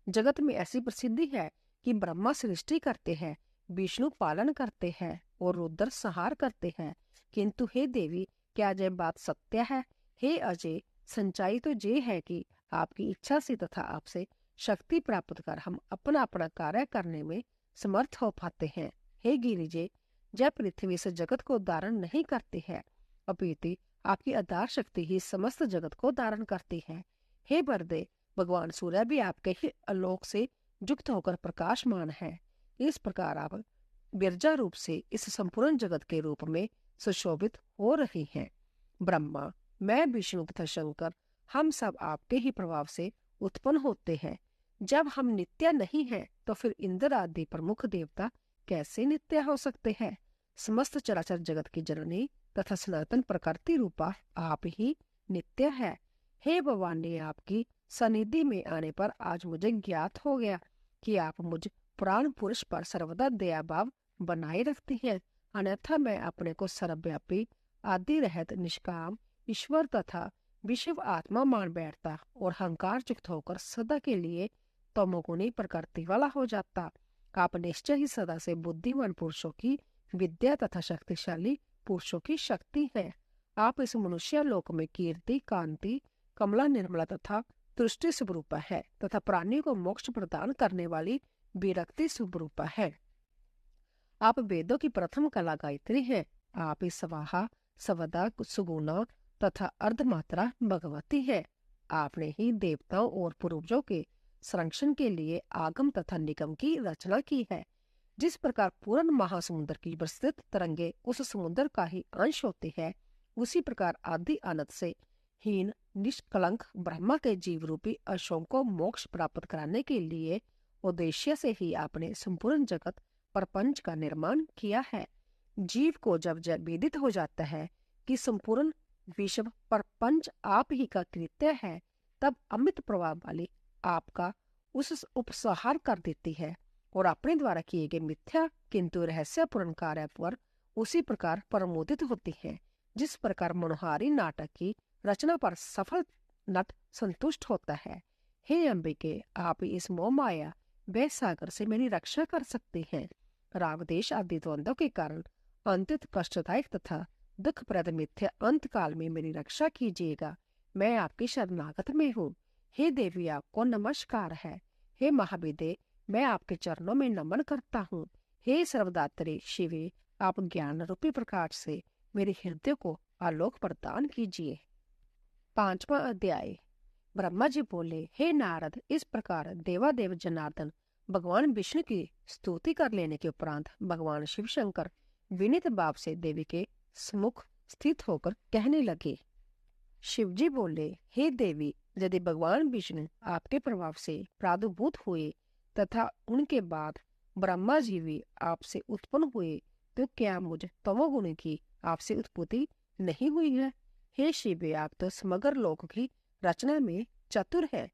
जगत में ऐसी प्रसिद्धि है कि ब्रह्मा सृष्टि करते हैं, विष्णु पालन करते हैं और रुद्र संहार करते हैं, किंतु हे देवी, क्या यह बात सत्य है? हे अजय, सच्चाई तो ये है कि आपकी इच्छा से तथा आपसे शक्ति प्राप्त कर हम अपना अपना कार्य करने में समर्थ हो पाते हैं। हे गिरिजे, जब पृथ्वी से जगत को धारण नहीं करती है, अपितु आपकी आधार शक्ति ही समस्त जगत को धारण करती है। हे बरदे, भगवान सूर्य भी आपके ही आलोक से युक्त होकर प्रकाशमान है। इस प्रकार आप बिरजा रूप से इस संपूर्ण जगत के रूप में सुशोभित हो रही हैं। ब्रह्मा, मैं, विष्णु तथा शंकर, हम सब आपके ही प्रभाव से उत्पन्न होते हैं। जब हम नित्य नहीं हैं, तो फिर इंद्र आदि प्रमुख देवता कैसे नित्य हो सकते हैं? समस्त चराचर जगत की जननी तथा सनातन प्रकृति रूपा आप ही नित्य है। हे भवानी, आपकी सनिधि में आने पर आज मुझे ज्ञात हो गया कि आप मुझ पुराण पुरुष पर सर्वदा दया भाव बनाए रखती हैं, अन्यथा मैं अपने को सर्वव्यापी, आदि रहित, निष्काम ईश्वर तथा विश्व आत्मा मान बैठता और अहंकार युक्त होकर सदा के लिए तमोगुणी प्रकृति वाला हो जाता। आप निश्चय ही सदा से बुद्धिमान पुरुषों की विद्या तथा शक्तिशाली पुरुषों की शक्ति है। आप इस मनुष्य लोक में कीर्ति, कांति, कमला, निर्मला तथा तुष्टि स्वरूपा है तथा प्राणी को मोक्ष प्रदान करने वाली विरक्ति स्वरूपा है। आप वेदों की प्रथम कला गायत्री हैं। आप इस स्वाहा, सवदा, सुगुणा तथा अर्धमात्रा भगवती है। आपने ही देवताओं और पूर्वजों के संरक्षण के लिए आगम तथा निगम की रचना की है। जिस प्रकार पूर्ण महासमुद्र की विस्तृत तरंगे उस समुद्र का ही अंश होती है, उसी प्रकार आदि अनंत से हीन निष्कलंक ब्रह्मा के जीव रूपी अंशों को मोक्ष प्राप्त कराने के लिए उद्देश्य से ही आपने संपूर्ण जगत प्रपंच का निर्माण किया है। जीव को जब विदित हो जाता है कि संपूर्ण विश्व प्रपंच आप ही का कृत्य है, तब अमित प्रभाव वाली आपका उस उपसंहार कर देती है और अपने द्वारा किए गए मिथ्या किंतु रहस्यपूर्ण कार्य पर उसी प्रकार प्रमोदित होती है, जिस प्रकार मनोहारी नाटक की रचना पर सफल नट संतुष्ट होता है। हे अंबिके, आप इस मोह माया वे सागर से मेरी रक्षा कर सकते हैं। रागदेश आदि द्वंद्वों के कारण अंतित कष्टदायक तथा दुखप्रद मिथ्या अंत काल में मेरी रक्षा कीजिएगा। मैं आपकी शरणागत में हूँ। हे देवी आपको नमस्कार है। हे महाविदे मैं आपके चरणों में नमन करता हूँ। हे सर्वदात्री शिवे आप ज्ञान रूपी प्रकाश से मेरे हृदय को आलोक प्रदान कीजिए। 5वां अध्याय। ब्रह्मा जी बोले, हे नारद, इस प्रकार देवादेव जनार्दन भगवान विष्णु की स्तुति कर लेने के उपरांत भगवान शिव शंकर विनीत भाव से देवी के सम्मुख स्थित होकर कहने लगे। शिव जी बोले, हे देवी, यदि भगवान विष्णु आपके प्रभाव से प्रादुर्भूत हुए तथा उनके बाद ब्रह्मा जी भी आपसे उत्पन्न हुए, तो क्या मुझ तमोगुण की आपसे उत्पत्ति नहीं हुई है? हे शिव, आप तो समग्र लोक की रचना में चतुर है।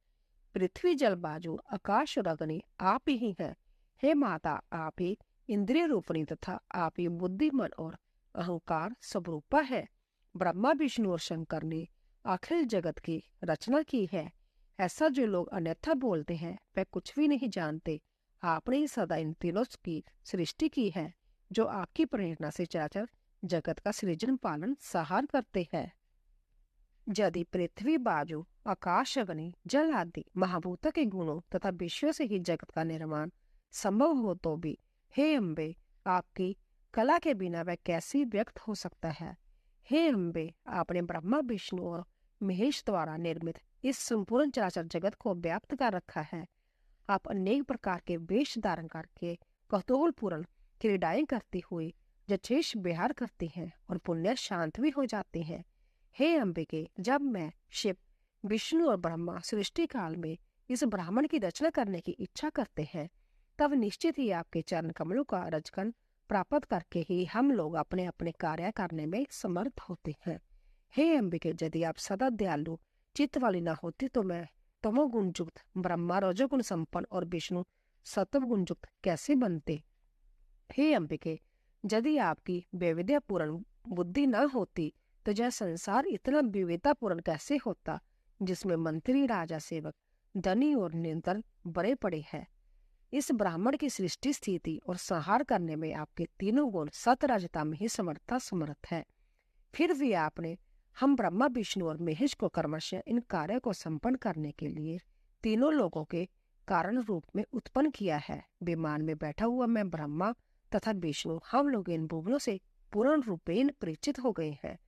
पृथ्वी जल बाजू आकाश और अग्नि आप ही हैं। हे माता, आप ही इंद्रिय रूपणी तथा आप ही बुद्धि मन और अहंकार स्वरूपा है। ब्रह्मा विष्णु और शंकर ने अखिल जगत की रचना की है। ऐसा जो लोग अन्यथा बोलते हैं वे कुछ भी नहीं जानते। आपने ही सदा इन तीनों की सृष्टि की है, जो आपकी प्रेरणा से चराचर जगत का सृजन पालन सहार करते हैं। यदि पृथ्वी बाजू आकाश अग्नि जल आदि महाभूतों के गुणों तथा विषयों से ही जगत का निर्माण संभव हो तो भी हे अम्बे, आपकी कला के बिना वह कैसे व्यक्त हो सकता है? हे अम्बे, आपने ब्रह्मा विष्णु और महेश द्वारा निर्मित इस संपूर्ण चराचर जगत को व्याप्त कर रखा है। आप अनेक प्रकार के वेश धारण करके कौतूहल पूर्ण क्रीडाएं करते हुए यथेष्ट विहार करते हैं और पुण्य शांत भी हो जाते हैं। हे अंबिके, जब मैं शिव विष्णु और ब्रह्मा सृष्टि काल में इस ब्राह्मण की रचना करने की इच्छा करते हैं, तब निश्चित ही आपके चरण कमलों का रजकन प्राप्त करके ही हम लोग अपने अपने कार्य करने में समर्थ होते हैं। हे अंबिके, यदि आप सदा दयालु चित्त वाली न होती तो मैं तमोगुण युक्त ब्रह्मा रजोगुण संपन्न और विष्णु सत्वगुण युक्त कैसे बनते? हे अंबिके, यदि आपकी वैविध्य पूर्ण बुद्धि न होती तो यह संसार इतना विविधतापूर्ण कैसे होता, जिसमें मंत्री राजा सेवक धनी और निर्धन बड़े पड़े हैं। इस ब्राह्मण की सृष्टि स्थिति और संहार करने में आपके तीनों गुण सतराजता में ही समर्थ है। फिर भी आपने हम ब्रह्मा विष्णु और महेश को क्रमशः इन कार्यों को संपन्न करने के लिए तीनों लोगों के कारण रूप में उत्पन्न किया है। विमान में बैठा हुआ मैं ब्रह्मा तथा विष्णु हम लोग इन भुवनों से पूर्ण रूपेण परिचित हो गए हैं।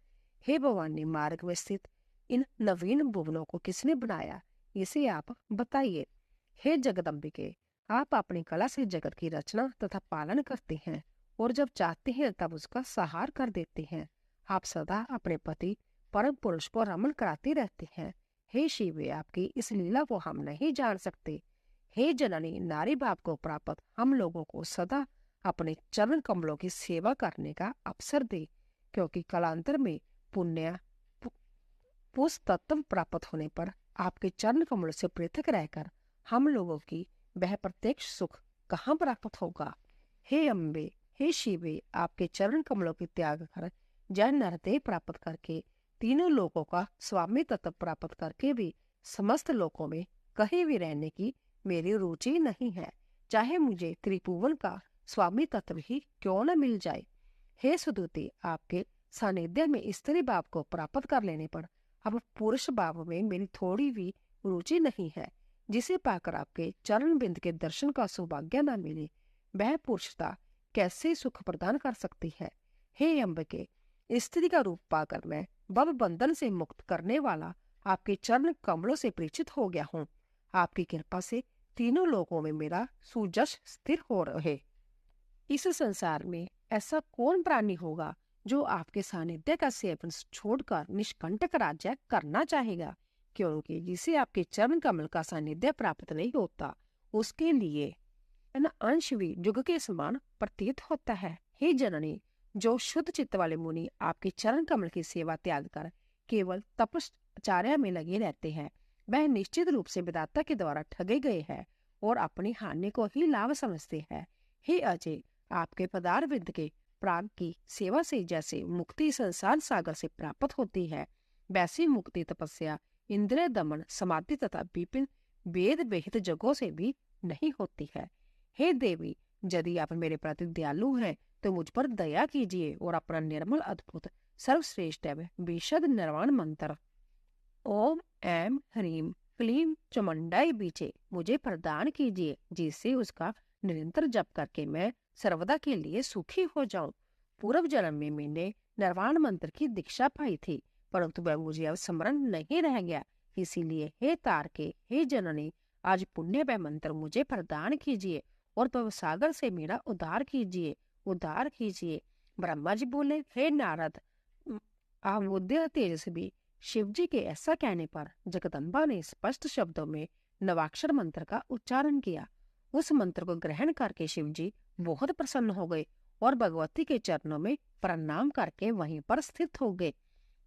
हे भवानी, मार्ग में स्थित इन नवीन भुवनों को किसने बनाया, इसे आप बताइए। हे जगदम्बिके, आप अपनी कला से जगत की रचना तथा पालन करते हैं और जब चाहते हैं तब उसका संहार कर देते हैं। आप सदा अपने पति परम पुरुष को रमन कराते रहते हैं। हे शिव, आपकी इस लीला को हम नहीं जान सकते। हे जननी, नारी भाव को प्राप्त हम लोगों को सदा अपने चरण कमलों की सेवा करने का अवसर दे, क्योंकि कालांतर में पुण्य पुष तत्व प्राप्त होने पर आपके चरण कमल से पृथक रहकर हम लोगों की वह प्रत्यक्ष सुख कहाँ प्राप्त होगा? हे अम्बे, हे शिवे, आपके चरण कमलों के त्याग कर जय नरदेह प्राप्त करके तीनों लोगों का स्वामी तत्व प्राप्त करके भी समस्त लोकों में कहीं भी रहने की मेरी रुचि नहीं है, चाहे मुझे त्रिभुवन का स्वामी तत्व ही क्यों न मिल जाए। हे सुदूति, आपके सानिध्य में स्त्री भाव को प्राप्त कर लेने पर अब पुरुष भाव में मेरी थोड़ी भी रुचि नहीं है। जिसे पाकर आपके चरण बिंद के दर्शन का सौभाग्य न मिले, वह पुरुषता कैसे सुख प्रदान कर सकती है? हे अम्बिके, स्त्री का रूप पाकर मैं भव बंधन से मुक्त करने वाला आपके चरण कमलों से परिचित हो गया हूँ। आपकी कृपा से तीनों लोगों में मेरा सुजस स्थिर हो रहे। इस संसार में ऐसा कौन प्राणी होगा जो आपके सानिध्य का सेवन छोड़कर निष्कंटक राज्य करना चाहेगा? क्योंकि जिसे आपके चरण कमल का सानिध्य प्राप्त नहीं होता, उसके लिए अंश भी युग के समान प्रतीत होता है। हे जननी, जो शुद्ध चित्त वाले मुनि आपके चरण कमल की सेवा त्याग कर केवल तपश्चर्या में लगे रहते हैं, वह निश्चित रूप से विधाता के द्वारा ठगे गए हैं और अपनी हानि को ही लाभ समझते हैं। हे अजय, आपके पदारविंद के प्राण की सेवा से जैसे मुक्ति संसार सागर से प्राप्त होती है, वैसी मुक्ति तपस्या इंद्रिय दमन समाधि तथा विपिन वेद विहित जगहों से भी नहीं होती है। हे देवी, यदि आप मेरे प्रति दयालु हैं तो मुझ पर दया कीजिए और अपना निर्मल अद्भुत सर्वश्रेष्ठ विशद निर्वाण मंत्र ओम ऐम ह्रीम क्लीम चमुंडाई बीचे मुझे प्रदान कीजिए, जिससे उसका निरंतर जप करके मैं सर्वदा के लिए सुखी हो जाऊं। पूर्व जन्म में मैंने निर्वाण मंत्र की दीक्षा पाई थी, परंतु वह मुझे अब स्मरण नहीं रह गया। इसीलिए हे तारके, हे जननी, आज पुण्य वह मंत्र मुझे प्रदान कीजिए और भवसागर से मेरा उद्धार कीजिए, उद्धार कीजिए। ब्रह्मा जी बोले, हे नारद, आबुद्ध तेजस्वी, शिव जी के ऐसा कहने पर जगदम्बा ने स्पष्ट शब्दों में नवाक्षर मंत्र का उच्चारण किया। उस मंत्र को ग्रहण करके शिव जी बहुत प्रसन्न हो गए और भगवती के चरणों में प्रणाम करके वहीं पर स्थित हो गए।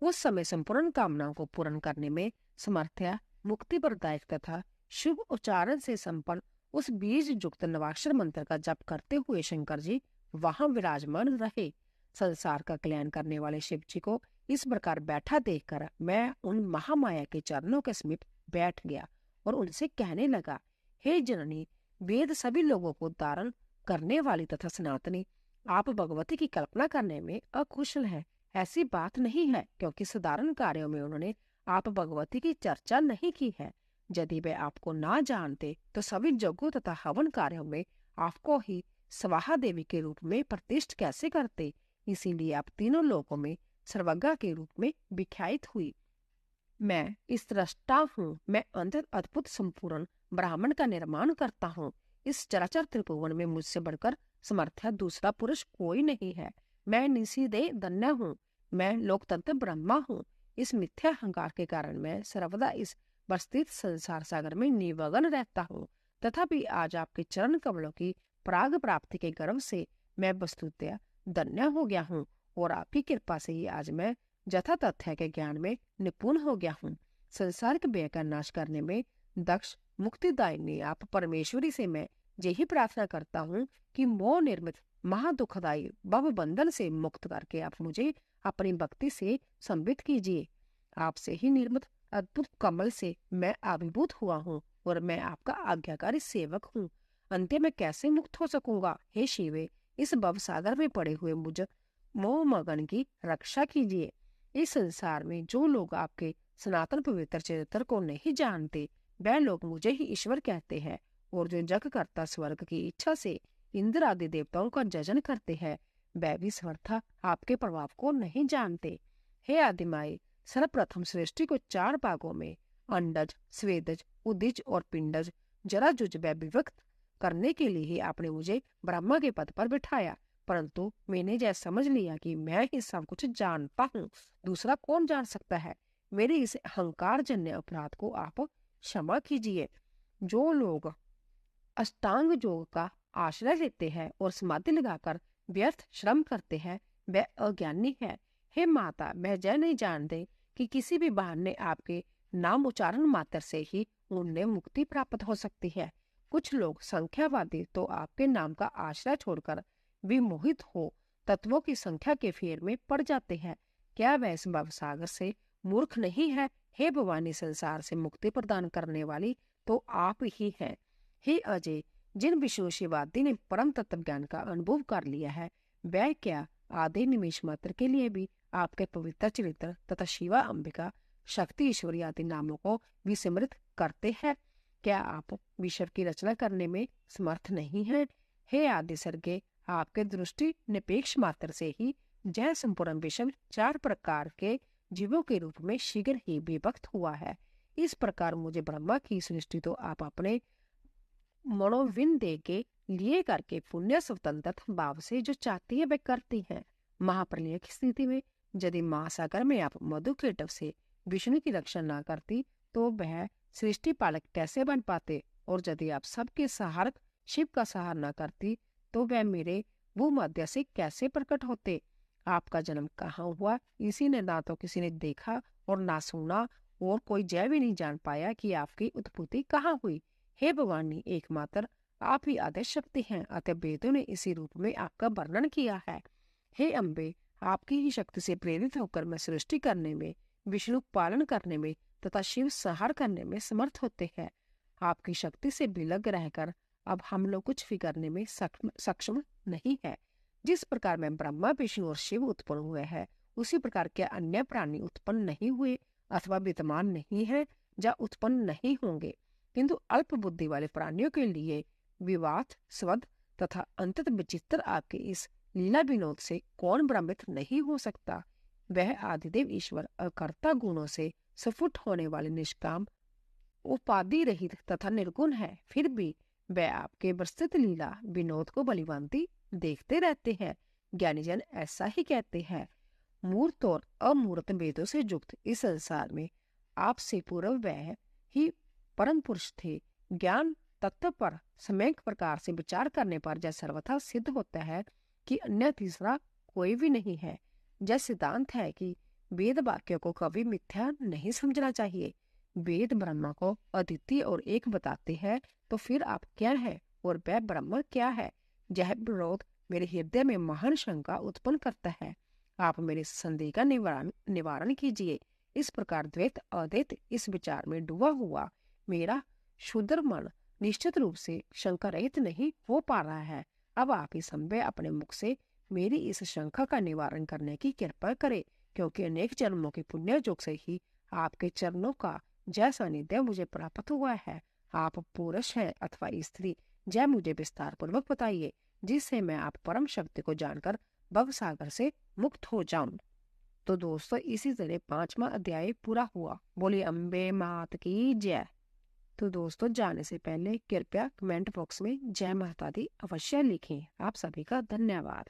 उस समय संपूर्ण कामनाओं को पूर्ण करने में समर्थया, मुक्ति प्रदायक तथा शुभ उच्चारण से संपन्न उस बीज युक्त नवाक्षर मंत्र का जप करते हुए शंकर जी वहां विराजमान रहे। संसार का कल्याण करने वाले शिव जी को इस प्रकार बैठा देखकर मैं उन महामाया के चरणों के समीप बैठ गया और उनसे कहने लगा, हे जननी, वेद सभी लोगों को धारण करने वाली तथा सनातनी, आप भगवती की कल्पना करने में अकुशल है। ऐसी बात नहीं है, क्योंकि साधारण कार्यों में उन्होंने आप भगवती की चर्चा नहीं की है। यदि वे आपको ना जानते तो सभी यज्ञों तथा हवन कार्यों में आपको ही स्वाहा देवी के रूप में प्रतिष्ठित कैसे करते। इसीलिए आप तीनों लोकों में सर्वज्ञा के रूप में विख्यात हुई। मैं इस दृष्टा हूँ, मैं अंतर अद्भुत संपूर्ण ब्राह्मण का निर्माण करता हूँ। इस चराचर त्रिभुवन में मुझसे बढ़कर समर्थ्य दूसरा पुरुष कोई नहीं है। मैं निशिदे धन्य हूँ, मैं लोकतंत्र ब्रह्मा हूँ। इस मिथ्या अहंकार के कारण मैं सर्वदा इस वर्स्थित संसार सागर में निमग्न रहता हूँ। तथापि आज आपके चरण कमलों की प्राग प्राप्ति के गर्व से मैं वस्तुतः धन्य हो गया हूँ और आपकी कृपा से ही आज मैं यथा तथ्य के ज्ञान में निपुण हो गया हूँ। संसारिक व्यय का नाश करने में दक्ष मुक्तिदायिनी आप परमेश्वरी से मैं यही प्रार्थना करता हूँ कि मोह निर्मित महादुखदायी भव बंधन से मुक्त करके आप मुझे अपनी भक्ति से संबित कीजिए। आपसे ही निर्मित अद्भुत कमल से मैं अभिभूत हुआ हूँ और मैं आपका आज्ञाकारी सेवक हूँ। अंत्य में कैसे मुक्त हो सकूंगा। हे शिवे, इस भवसागर में पड़े हुए मुझ मोह मगन की रक्षा कीजिए। इस संसार में जो लोग आपके सनातन पवित्र चरित्र को नहीं जानते, वह लोग मुझे ही ईश्वर कहते हैं, और जो जग करता स्वर्ग की इच्छा से इंद्र आदि देवताओं का जजन करते हैं, वह भी समर्था आपके प्रभाव को नहीं जानते। हे आदिमाई, सर्वप्रथम सृष्टि को 4 भागों में अंडज, स्वेदज, उदिज और पिंडज जरा जुज विभक्त करने के लिए ही आपने मुझे ब्रह्मा के पद पर बिठाया। परंतु मैंने जैसा समझ लिया कि मैं ही सब कुछ जानता हूँ, दूसरा कौन जान सकता है। मेरे इस अहंकार जन्य अपराध को आप क्षमा कीजिए। जो लोग अष्टांग योग का आश्रय लेते हैं और समाधि लगाकर व्यर्थ श्रम करते हैं, वह अज्ञानी है। हे माता, मैं यह नहीं जानते कि किसी भी बहाने आपके नाम उच्चारण मात्र से ही उन्हें मुक्ति प्राप्त हो सकती है। कुछ लोग संख्यावादी तो आपके नाम का आश्रय छोड़कर विमोहित हो तत्वों की संख्या के फेर में पड़ जाते हैं। क्या वह इस भवसागर से मूर्ख नहीं है। हे भवानी, संसार से मुक्ति प्रदान करने वाली तो आप ही हैं। हे अजय, जिन विशेषवादी ने परम तत्व ज्ञान का अनुभव कर लिया है, वह क्या आधे निमेश मात्र के लिए भी आपके पवित्र चरित्र तथा शिवा, अंबिका, शक्ति, ईश्वरी आदि नामों को विस्मृत करते हैं। क्या आप विश्व की रचना करने में समर्थ नहीं हैं? हे आदि सर्गे, आपके दृष्टि निपेक्ष मात्र से ही जय संपूर्ण विश्व 4 प्रकार के जीवों के रूप में शीघ्र ही विभक्त हुआ है। इस प्रकार मुझे ब्रह्मा की सृष्टि तो आप अपने मनोविन दे के लिए करके पुण्य स्वतंत्र भाव से जो चाहती है वह करती है। महाप्रलय की स्थिति में यदि महासागर में आप मधु के टप से विष्णु की रक्षा ना करती तो वह सृष्टि पालक कैसे बन पाते, और यदि आप सबके सहारक शिव का सहार न करती तो वह मेरे भूमध्य से कैसे प्रकट होते। आपका जन्म कहाँ हुआ, इसी ने ना तो किसी ने देखा और ना सुना, और कोई जय भी नहीं जान पाया कि आपकी उत्पत्ति कहाँ हुई। हे भवानी, एकमात्र आप ही आदेश शक्ति हैं, अतः वेदों ने इसी रूप में आपका वर्णन किया है। हे अम्बे, आपकी ही शक्ति से प्रेरित होकर मैं सृष्टि करने में, विष्णु पालन करने में तथा शिव संहार करने में समर्थ होते हैं। आपकी शक्ति से विलग रहकर अब हम लोग कुछ भी करने में सक्षम नहीं है। जिस प्रकार में ब्रह्मा, विष्णु और शिव उत्पन्न हुए हैं, उसी प्रकार के अन्य प्राणी उत्पन्न नहीं हुए अथवा विद्यमान नहीं है। या उत्पन्न नहीं होंगे, किंतु अल्प बुद्धि वाले प्राणियों के लिए विवाद स्वद तथा अंततः विचित्र आपके इस लीला विनोद से कौन भ्रमित नहीं हो सकता। वह आदिदेव ईश्वर अकर्ता गुणों से स्फुट होने वाले निष्काम उपाधि रहित तथा निर्गुण है, फिर भी वह आपके विस्तृत लीला विनोद को बलिभांति देखते रहते हैं। ज्ञानीजन ऐसा ही कहते हैं। मूर्त और अमूर्त वेदों से युक्त इस संसार में आपसे पूर्व वह ही परम पुरुष थे। ज्ञान तत्व पर सम्यक प्रकार से विचार करने पर यह सर्वथा सिद्ध होता है कि अन्य तीसरा कोई भी नहीं है। यह सिद्धांत है कि वेद वाक्यों को कभी मिथ्या नहीं समझना चाहिए। वेद ब्रह्मा को अद्वितीय और एक बताते हैं, तो फिर आप क्या है और वह ब्रह्म क्या है? यह विरोध मेरे हृदय में महान शंका उत्पन्न करता है। आप मेरे संदेह का निवारण कीजिए। इस प्रकार द्वैत अद्वैत इस विचार में डूबा हुआ मेरा शुद्र मन निश्चित रूप से शंका रहित नहीं हो पा रहा है। अब आप इस समय अपने मुख से मेरी इस शंका का निवारण करने की कृपा करें, क्योंकि अनेक जन्मों के पुण्य योग से ही आपके चरणों का जय सानिध्य मुझे प्राप्त हुआ है। आप पुरुष हैं अथवा स्त्री, जय मुझे विस्तार पूर्वक बताइए, जिससे मैं आप परम शक्ति को जानकर भव सागर से मुक्त हो जाऊं। तो दोस्तों, इसी तरह 5वां अध्याय पूरा हुआ। बोली अम्बे मात की जय। तो दोस्तों, जाने से पहले कृपया कमेंट बॉक्स में जय माता दी अवश्य लिखें। आप सभी का धन्यवाद।